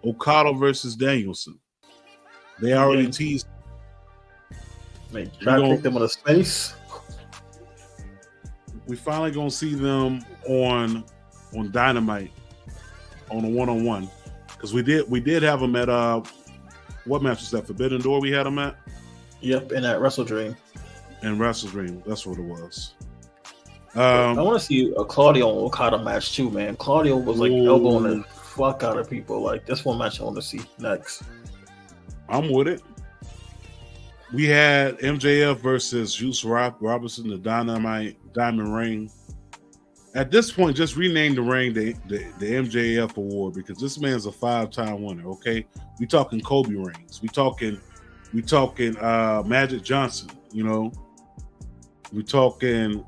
Okada versus Danielson. They already teased. They try to take them in a space. We finally gonna see them on Dynamite on a one-on-one, because we did have them at what match was that? Forbidden Door. We had them at. Yep, in that Wrestle Dream. And Wrestle Dream, that's what it was. I want to see a Claudio and Okada match too, man. Claudio was like elbowing the fuck out of people. Like, that's one match I want to see next. I'm with it. We had MJF versus Juice Robinson, the Diamond Ring. At this point, just rename the ring the MJF Award, because this man's a 5-time winner. Okay, we talking Kobe rings. We talking Magic Johnson. You know, we talking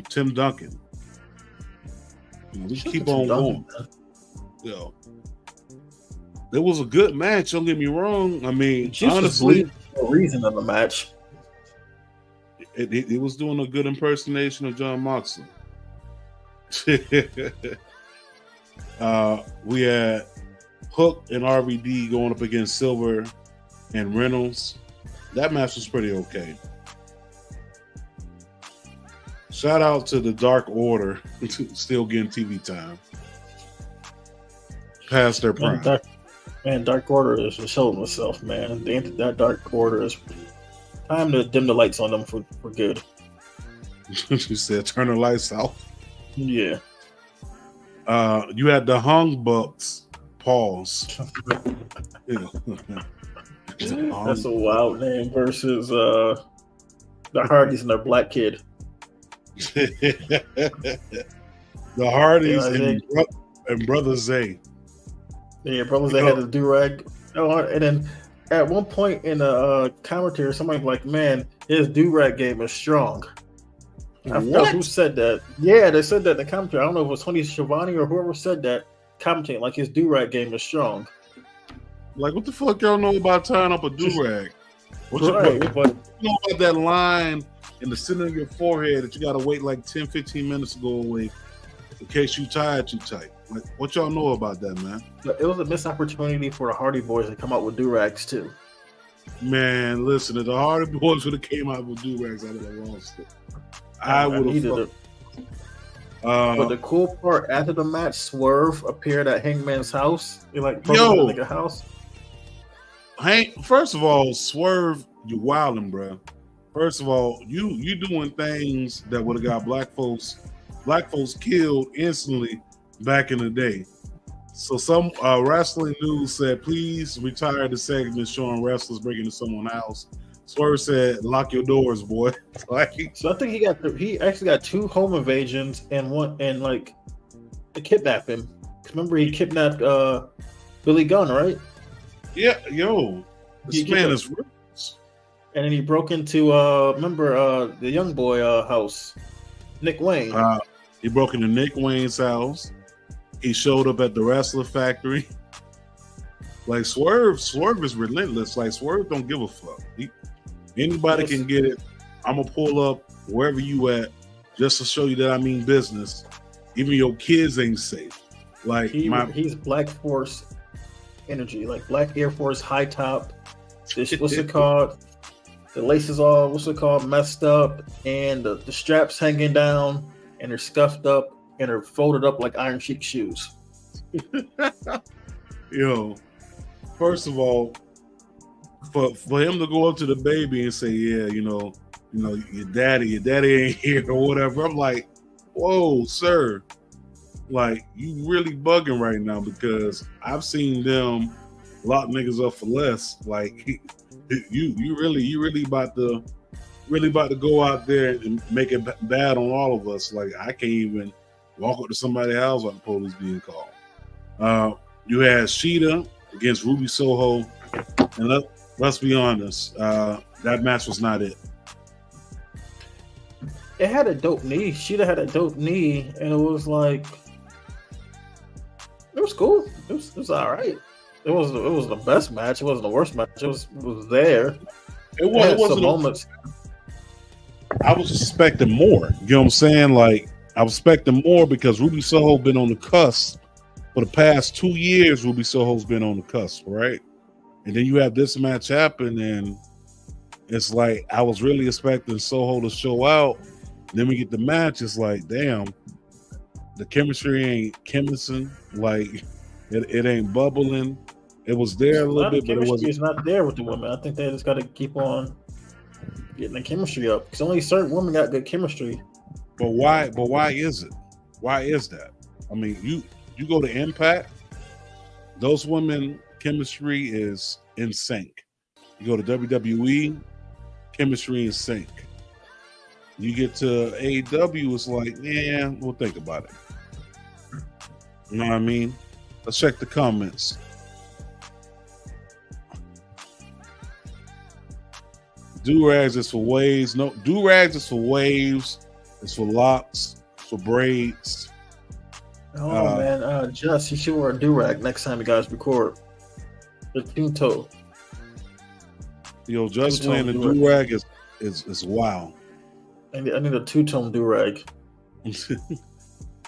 Tim Duncan. You know, we keep on going. Yo, it was a good match. Don't get me wrong. I mean, honestly, no reason of the match. It was doing a good impersonation of John Moxley. We had Hook and RVD going up against Silver and Reynolds. That match was pretty okay. Shout out to the Dark Order, still getting TV time past their prime. Dark Order is showing itself, man. That Dark Order is time to dim the lights on them for good. You said turn the lights off. Yeah. You had the Hung Bucks. Pause. That's a wild name versus the Hardys and their black kid. The Hardys and Brother Zay. Yeah, Brother Zay had the do-rag. Oh, and then at one point in the commentary, somebody was like, "Man, his do-rag game is strong." I forgot who said that. Yeah, they said that in the commentary. I don't know if it was Tony Schiavone or whoever said that. Commentating like his do-rag game is strong. Like, what the fuck y'all know about tying up a do-rag? What you Right, but know about that line in the center of your forehead that you got to wait like 10, 15 minutes to go away in case you tie it too tight? Like, what y'all know about that, man? but it was a missed opportunity for the Hardy Boys to come out with do-rags too. Man, listen, if the Hardy Boys would have came out with do-rags, I would have lost it. I would have. But the cool part after the match, Swerve appeared at Hangman's house. He like Yo. broke the nigga house. First of all, Swerve, you wildin', bro. First of all, you doing things that would have got black folks killed instantly back in the day. So some wrestling news said, please retire the segment showing wrestlers breaking into someone's house. Swerve said, lock your doors, boy. So I think he actually got 2 home invasions and one and like to kidnap him. Remember he kidnapped Billy Gunn, right? Yeah, yo, this man is ruthless. And then he broke into the young boy house, Nick Wayne. He broke into Nick Wayne's house. He showed up at the Wrestler Factory. Like Swerve is relentless. Like Swerve don't give a fuck. Anybody can get it. I'm gonna pull up wherever you at just to show you that I mean business. Even your kids ain't safe. Like he's Black Force energy, like Black Air Force high top. This what's it called? The laces all messed up, and the straps hanging down, and they're scuffed up, and they're folded up like Iron Sheik shoes. Yo, first of all, for him to go up to the baby and say, yeah, you know, your daddy ain't here or whatever. I'm like, whoa, sir. Like, you really bugging right now, because I've seen them lock niggas up for less. Like, you really about to go out there and make it bad on all of us. Like, I can't even walk up to somebody's house without the police being called. You had Sheeta against Ruby Soho, and let's be honest, that match was not it. It had a dope knee. Sheeta had a dope knee, and it was like, it was cool. It was all right. It was the best match. It wasn't the worst match. It was there. It wasn't moments. I was expecting more. You know what I'm saying? Like, I was expecting more because Ruby Soho been on the cusp for the past 2 years. Ruby Soho's been on the cusp, right? And then you have this match happen, and it's like I was really expecting Soho to show out. Then we get the match. It's like, damn, the chemistry ain't chemicing. Like, it ain't bubbling. It was there a little bit, but it wasn't. It's not there with the women. I think they just got to keep on getting the chemistry up, because only certain women got good chemistry. But why is it? Why is that? I mean, you go to Impact, those women chemistry is in sync. You go to WWE, chemistry in sync. You get to AEW, it's like, yeah, we'll think about it. You know what I mean? Let's check the comments. Do-rags is for waves. No, do-rags is for waves. It's for locks. It's for braids. Oh man, Just, you should wear a do-rag next time you guys record. The two-toe. Yo, just wearing a do-rag is wow. I need a two-tone do-rag.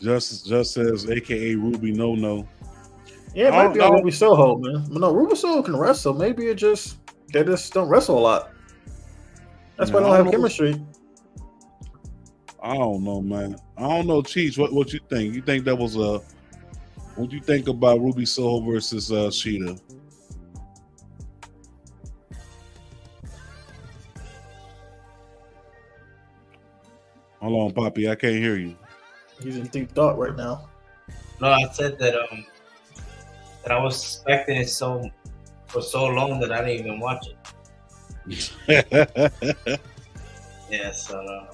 just says, AKA Ruby No. Yeah, it might be on Ruby Soho, man. But no, Ruby Soho can wrestle. Maybe they just don't wrestle a lot. That's why they don't have chemistry. I don't know, man. I don't know, Cheech. What you think? You think that was a? What do you think about Ruby Soho versus Sheeta? Hold on, Poppy. I can't hear you. He's in deep thought right now. No, I said that I was expecting it for so long that I didn't even watch it. Yeah, so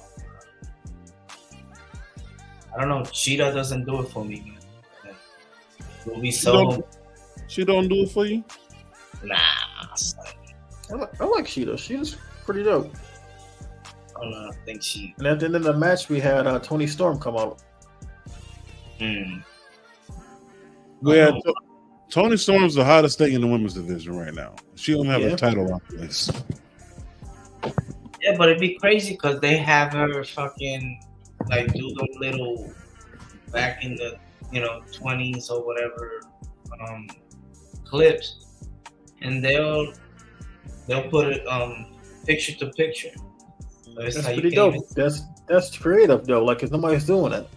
I don't know. Sheeta doesn't do it for me, man. Ruby Soho. She don't do it for you? Nah, son. I like Sheeta. Sheeta's pretty dope. I don't know. I think she. And at the end of the match, we had Tony Storm come out. Yeah, Tony Storm's the hottest thing in the women's division right now. She don't have a title on place. Yeah, but it'd be crazy because they have her fucking like do them little back in the 20s or whatever clips, and they'll put it picture to picture. So it's That's like pretty dope. That's creative though. Like, if nobody's doing it.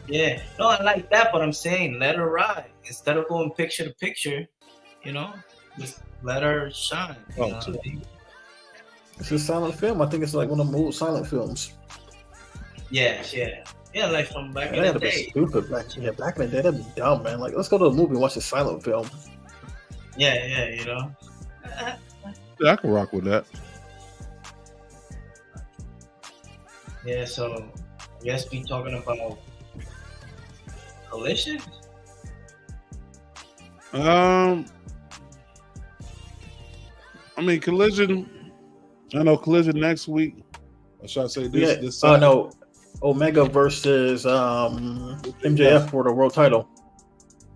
Yeah, no, I like that, but I'm saying let her ride instead of going picture to picture. Just let her shine. It's a silent film. I think it's like one of the old silent films. Yeah, like from back in the That'd be day. stupid. Back in the day, that'd be dumb, man. Like, let's go to a movie and watch a silent film. Yeah, Yeah, I can rock with that. Yeah, so I guess we talking about Collision. I mean, Collision. I know Collision next week. Or should I say this? Yeah. This No. Omega versus MJF for the world title.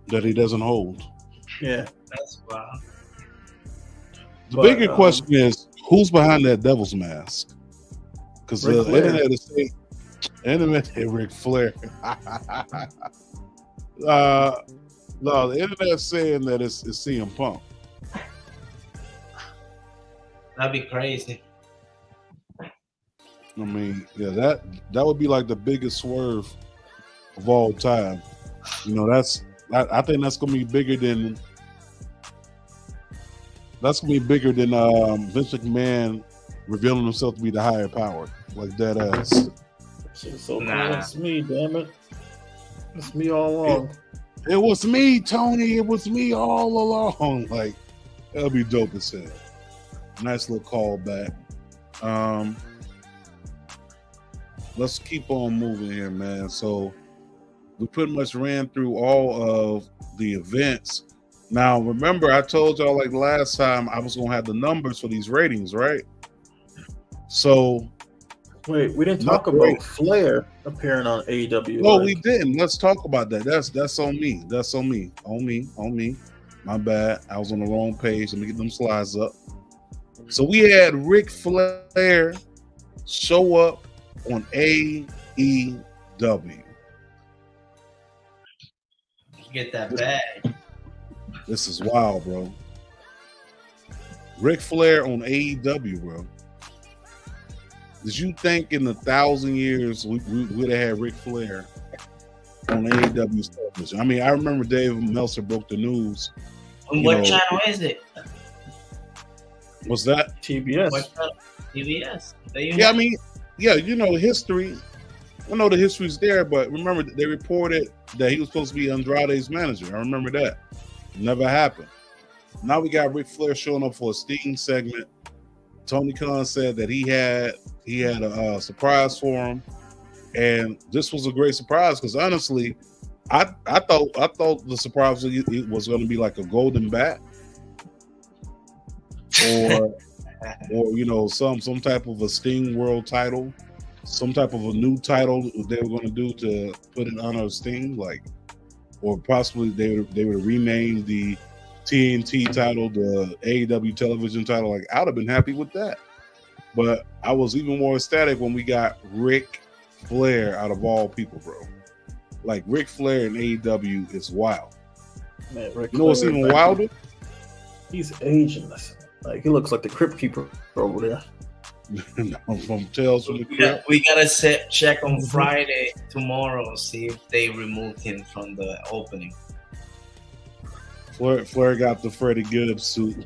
That he doesn't hold. Yeah. That's wild. The bigger question is, who's behind that devil's mask? Because the internet is saying, Ric Flair. No, the internet's saying that it's CM Punk. That'd be crazy. I mean, yeah, that would be like the biggest swerve of all time. I think that's gonna be bigger than Vince McMahon revealing himself to be the higher power, like that ass. So it's me, damn it. It's me all along. It was me, Tony. It was me all along. Like, that'll be dope as hell. Nice little callback. Let's keep on moving here, man. So we pretty much ran through all of the events. Now, remember, I told y'all like last time I was gonna have the numbers for these ratings, right? So wait, we didn't talk about Flair appearing on AEW. No, we didn't. Let's talk about that. That's on me. That's on me. On me. My bad. I was on the wrong page. Let me get them slides up. So we had Ric Flair show up on AEW. Get that bag. This is wild, bro. Ric Flair on AEW, bro. Did you think in 1,000 years we would have had Ric Flair on AEW's television? I mean, I remember Dave Meltzer broke the news. And what channel is it? What's that? TBS. What channel? TBS. Yeah, I mean, yeah, history. I know the history's there, but remember they reported that he was supposed to be Andrade's manager. I remember that. Never happened. Now we got Ric Flair showing up for a Sting segment. Tony Khan said that he had a surprise for him, and this was a great surprise because honestly, I thought the surprise was going to be like a golden bat, or some type of a Sting world title, some type of a new title they were going to do to put in honor of Sting, or possibly they would rename the TNT title, the AEW television title. Like, I'd have been happy with that. But I was even more ecstatic when we got Ric Flair out of all people, bro. Like, Ric Flair in AEW is wild. Man, Ric you know what's even wilder? He's aging. Like, he looks like the Crypt Keeper over there. From Tales from the Crypt. We gotta check on Friday tomorrow, see if they removed him from the opening. Flair got the Freddie Gibbs suit.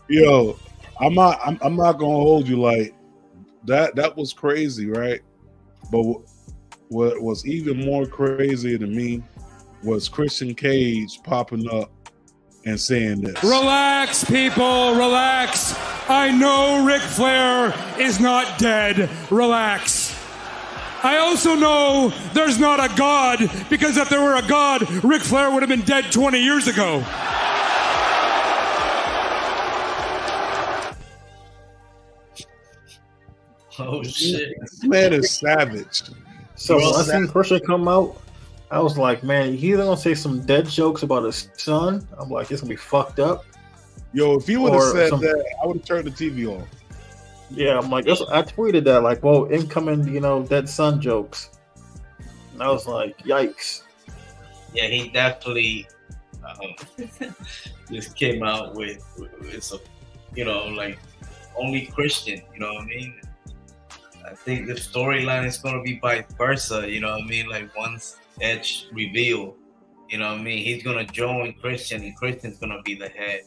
Yo, I'm not gonna hold you like that. That was crazy, right? But what was even more crazy to me was Christian Cage popping up and saying this. Relax, people, relax. I know Ric Flair is not dead. Relax. I also know there's not a God, because if there were a God, Ric Flair would have been dead 20 years ago. Oh shit! This man is savage. So when I seen Christian come out, I was like, man, he's gonna say some dead jokes about his son. I'm like, it's gonna be fucked up. Yo, if he would have Or said some- that, I would have turned the TV off. Yeah, I'm like, I tweeted that, like, whoa, incoming, dead son jokes. And I was like, yikes. Yeah, he definitely just came out with it's a, like only Christian. You know what I mean? I think the storyline is gonna be vice versa. You know what I mean? Like once Edge reveal, you know what I mean? He's gonna join Christian, and Christian's gonna be the head.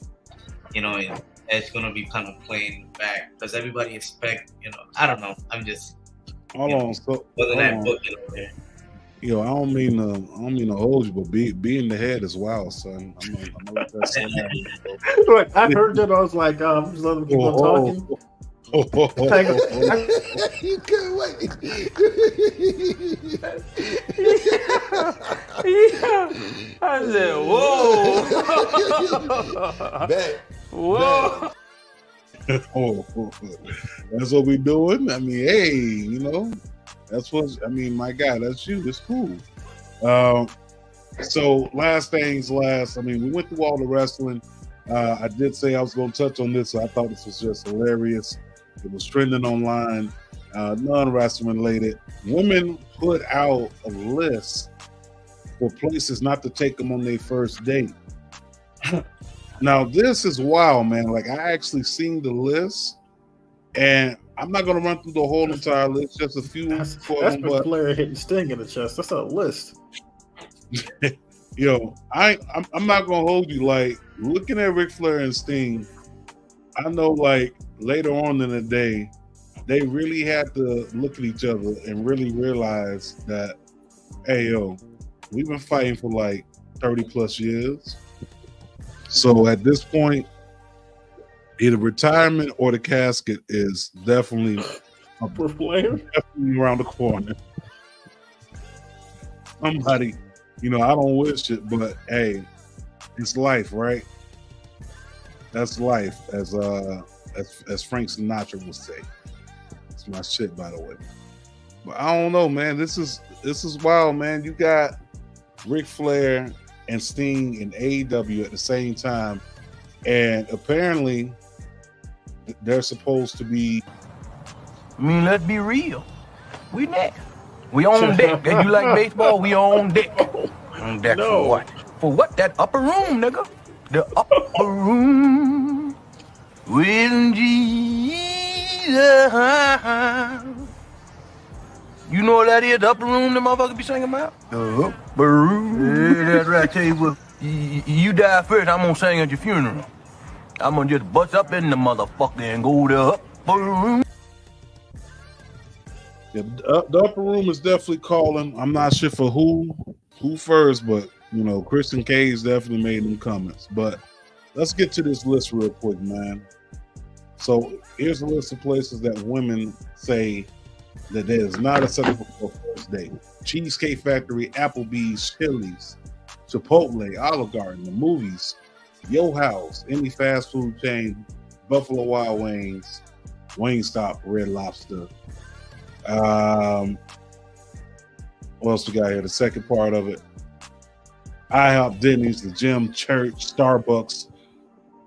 And Edge gonna be kind of playing back because everybody expect. I don't know. I'm just. Hold on, so Wasn't hold that on. book there? Yo, I don't mean to hold you, but being the head is wild, son. I'm gonna let that sit down, bro. Look, I heard that, I was like, I'm just letting people talking. You can't wait. I said, whoa. Bet. Whoa. That's what we doing. I mean, hey, that's my guy, that's you. It's cool. So last things last. I mean, we went through all the wrestling. I did say I was going to touch on this, so I thought this was just hilarious. It was trending online, non-wrestling related. Women put out a list for places not to take them on their first date. Now, this is wild, man. Like, I actually seen the list, and I'm not going to run through the whole entire list, just a few. That's Ric Flair hitting Sting in the chest. That's not a list. Yo, I'm not going to hold you. Like, looking at Ric Flair and Sting, I know, like, later on in the day, they really had to look at each other and really realize that, hey, yo, we've been fighting for like 30 plus years. So at this point, either retirement or the casket is definitely around the corner. Somebody, I don't wish it, but hey, it's life, right? That's life, as Frank Sinatra would say. It's my shit, by the way. But I don't know, man. This is wild, man. You got Ric Flair and Sting in AEW at the same time, and apparently they're supposed to be. I mean, let's be real. We next. We on deck. If you like baseball, we on deck. On deck for what? For what? That upper room, nigga. The upper room with Jesus. You know what that is? The upper room the motherfucker be singing about? The upper room. Yeah, that's right. Tell you what, you die first, I'm gonna sing at your funeral. I'm gonna just bust up in the motherfucker and go to the upper room. Yeah, the upper room is definitely calling. I'm not sure for who first, but Christian Cage definitely made them comments. But let's get to this list real quick, man. So here's a list of places that women say that it is not acceptable for a first date: Cheesecake Factory, Applebee's, Chili's, Chipotle, Olive Garden, the movies, Yo House, any fast food chain, Buffalo Wild Wings, Wingstop, Red Lobster. What else we got here? The second part of it: IHOP, Denny's, the gym, church, Starbucks,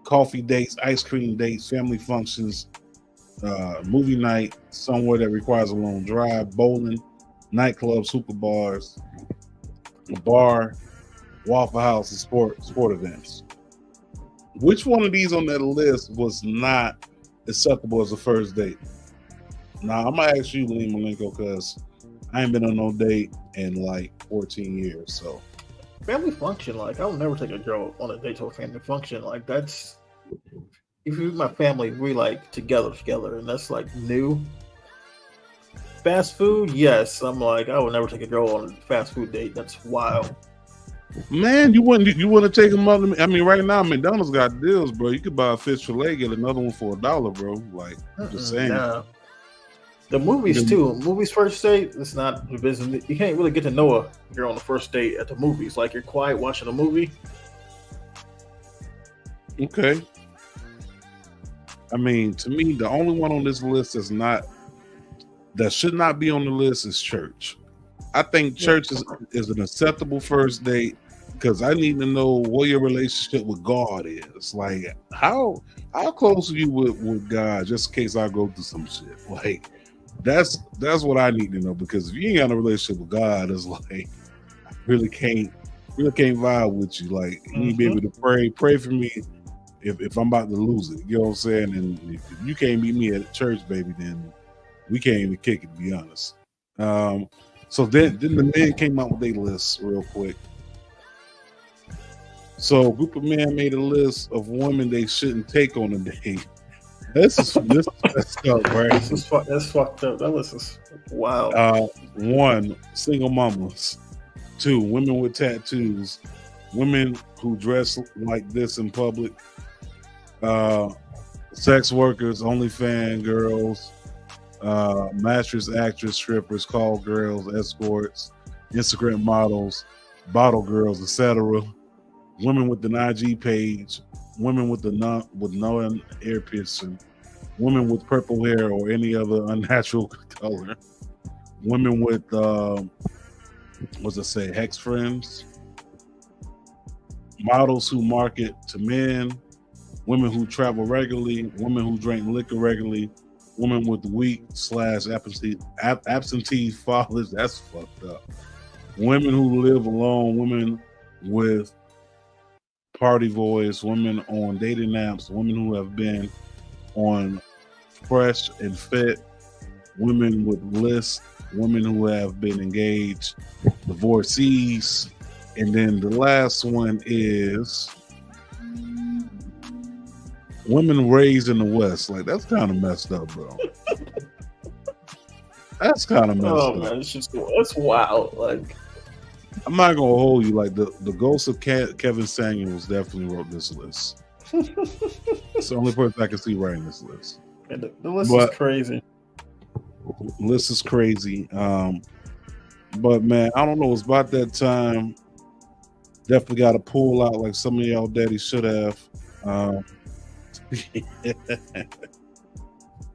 coffee dates, ice cream dates, family functions, movie night, somewhere that requires a long drive, bowling, nightclubs, super bars, a bar, Waffle House, and sport events. Which one of these on that list was not acceptable as a first date? Now, I'm gonna ask you, Lee Malenko, because I ain't been on no date in like 14 years. So, family function, like, I would never take a girl on a date to a family function. Like, that's, if you my family, we like together, and that's like new. Fast food, yes. I'm like, I would never take a girl on a fast food date. That's wild. man, you wouldn't take them out. I mean, right now McDonald's got deals, bro. You could buy a fish fillet, get another one for $1, bro. Like, I'm just saying. Nah. The movies too. Movies first date, it's not the business. You can't really get to know a girl on the first date at the movies. Like, you're quiet watching a movie. Okay. I mean, to me, the only one on this list that's not that should not be on the list is church. I think church is an acceptable first date because I need to know what your relationship with God is. Like, how close are you with God? Just in case I go through some shit. Like, that's what I need to know, because if you ain't got a relationship with God, it's like I really can't vibe with you. Like, you need to be able to pray for me if I'm about to lose it. You know what I'm saying? And if you can't meet me at church, baby, then we can't even kick it, to be honest. So then the men came out with their list real quick. So a group of men made a list of women they shouldn't take on a date. This is messed up, right? That's fucked up. That list is wild. 1, single mamas. 2, women with tattoos. Women who dress like this in public. Sex workers, OnlyFans girls, mattress actress, strippers, call girls, escorts, Instagram models, bottle girls, etc. Women with an IG page, women with no ear piercing, women with purple hair or any other unnatural color, women with hex friends, models who market to men, women who travel regularly, women who drink liquor regularly, women with weak / absentee fathers. That's fucked up. Women who live alone, women with party voice, women on dating apps, women who have been on Fresh and Fit, women with lists, women who have been engaged, divorcees, and then the last one is women raised in the West. Like, that's kind of messed up, bro. That's kind of messed up. Man, that's wild. Like, I'm not gonna hold you. Like, the ghost of Kevin Samuels definitely wrote this list. It's the only person I can see writing this list. And the list is crazy. List is crazy. But man, I don't know. It's about that time. Definitely got to pull out like some of y'all daddies should have.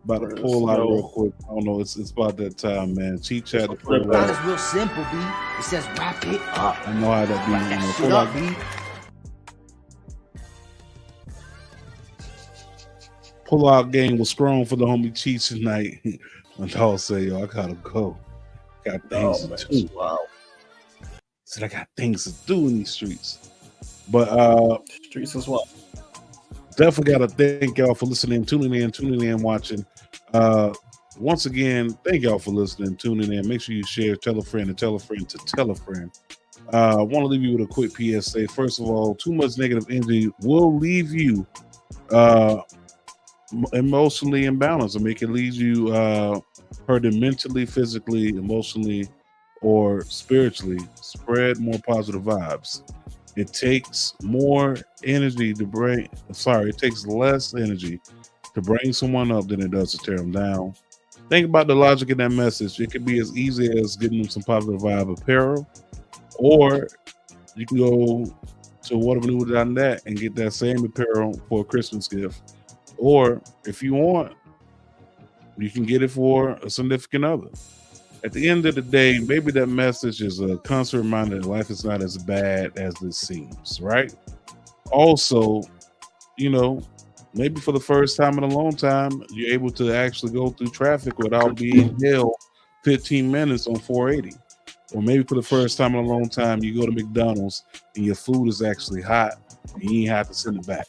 About to pull out real quick. I don't know. It's about that time, man. Cheat chat. It's real simple, B. It says wrap it up. I know how that be. Wrap that shit up, B. Pull out game was strong for the homie Cheats tonight. And I'll say, yo, I gotta go. Got things to do. Wow. Said I got things to do in these streets. But streets as well. Definitely gotta thank y'all for listening, tuning in, watching. Once again, thank y'all for listening, tuning in. Make sure you share, tell a friend, and tell a friend to tell a friend. I want to leave you with a quick PSA. First of all, too much negative energy will leave you emotionally imbalanced and make it leave you hurting mentally, physically, emotionally, or spiritually. Spread more positive vibes. It takes more energy to bring, it takes less energy to bring someone up than it does to tear them down. Think about the logic in that message. It could be as easy as getting them some positive vibe apparel, or you can go to whatever.net and get that same apparel for a Christmas gift. Or if you want, you can get it for a significant other. At the end of the day, maybe that message is a constant reminder that life is not as bad as it seems, right? Also, maybe for the first time in a long time, you're able to actually go through traffic without being held 15 minutes on 480. Or maybe for the first time in a long time, you go to McDonald's and your food is actually hot and you ain't have to send it back.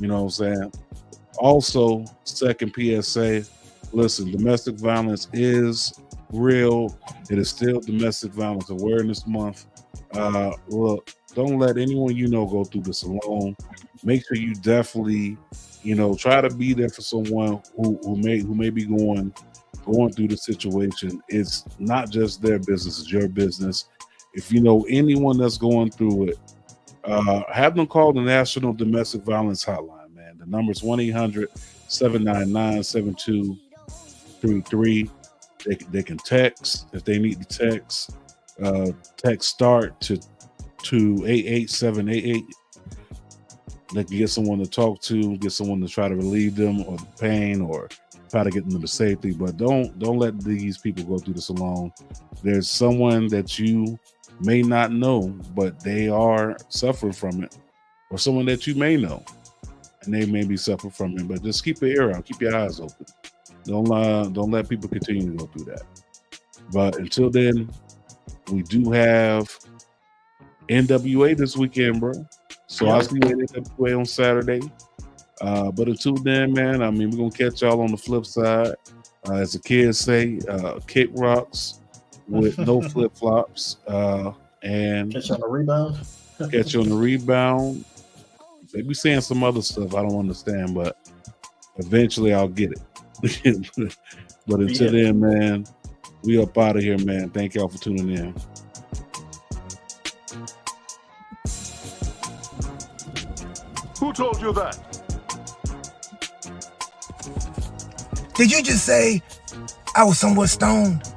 You know what I'm saying? Also, second PSA, listen, domestic violence is real. It is still Domestic Violence Awareness Month. Look, don't let anyone go through this alone. Make sure you definitely, try to be there for someone who may be going through the situation. It's not just their business, it's your business. If you know anyone that's going through it, have them call the National Domestic Violence Hotline, man. The number is 1-800-799-7233. They can text if they need to text. Text START to 88788. They can get someone to talk to, get someone to try to relieve them of the pain or try to get them to safety. But don't let these people go through this alone. There's someone that you may not know, but they are suffering from it, or someone that you may know, and they may be suffering from it. But just keep your ear out, keep your eyes open. Don't let people continue to go through that. But until then, we do have NWA this weekend, bro. So I'll see you at NWA on Saturday. But until then, man, I mean, we're gonna catch y'all on the flip side. As the kids say, kick rocks with no flip flops. And catch you on the rebound. Catch you on the rebound. They be saying some other stuff I don't understand, but eventually I'll get it. But until then, man, we up out of here, man. Thank y'all for tuning in. Who told you that? Did you just say I was somewhat stoned?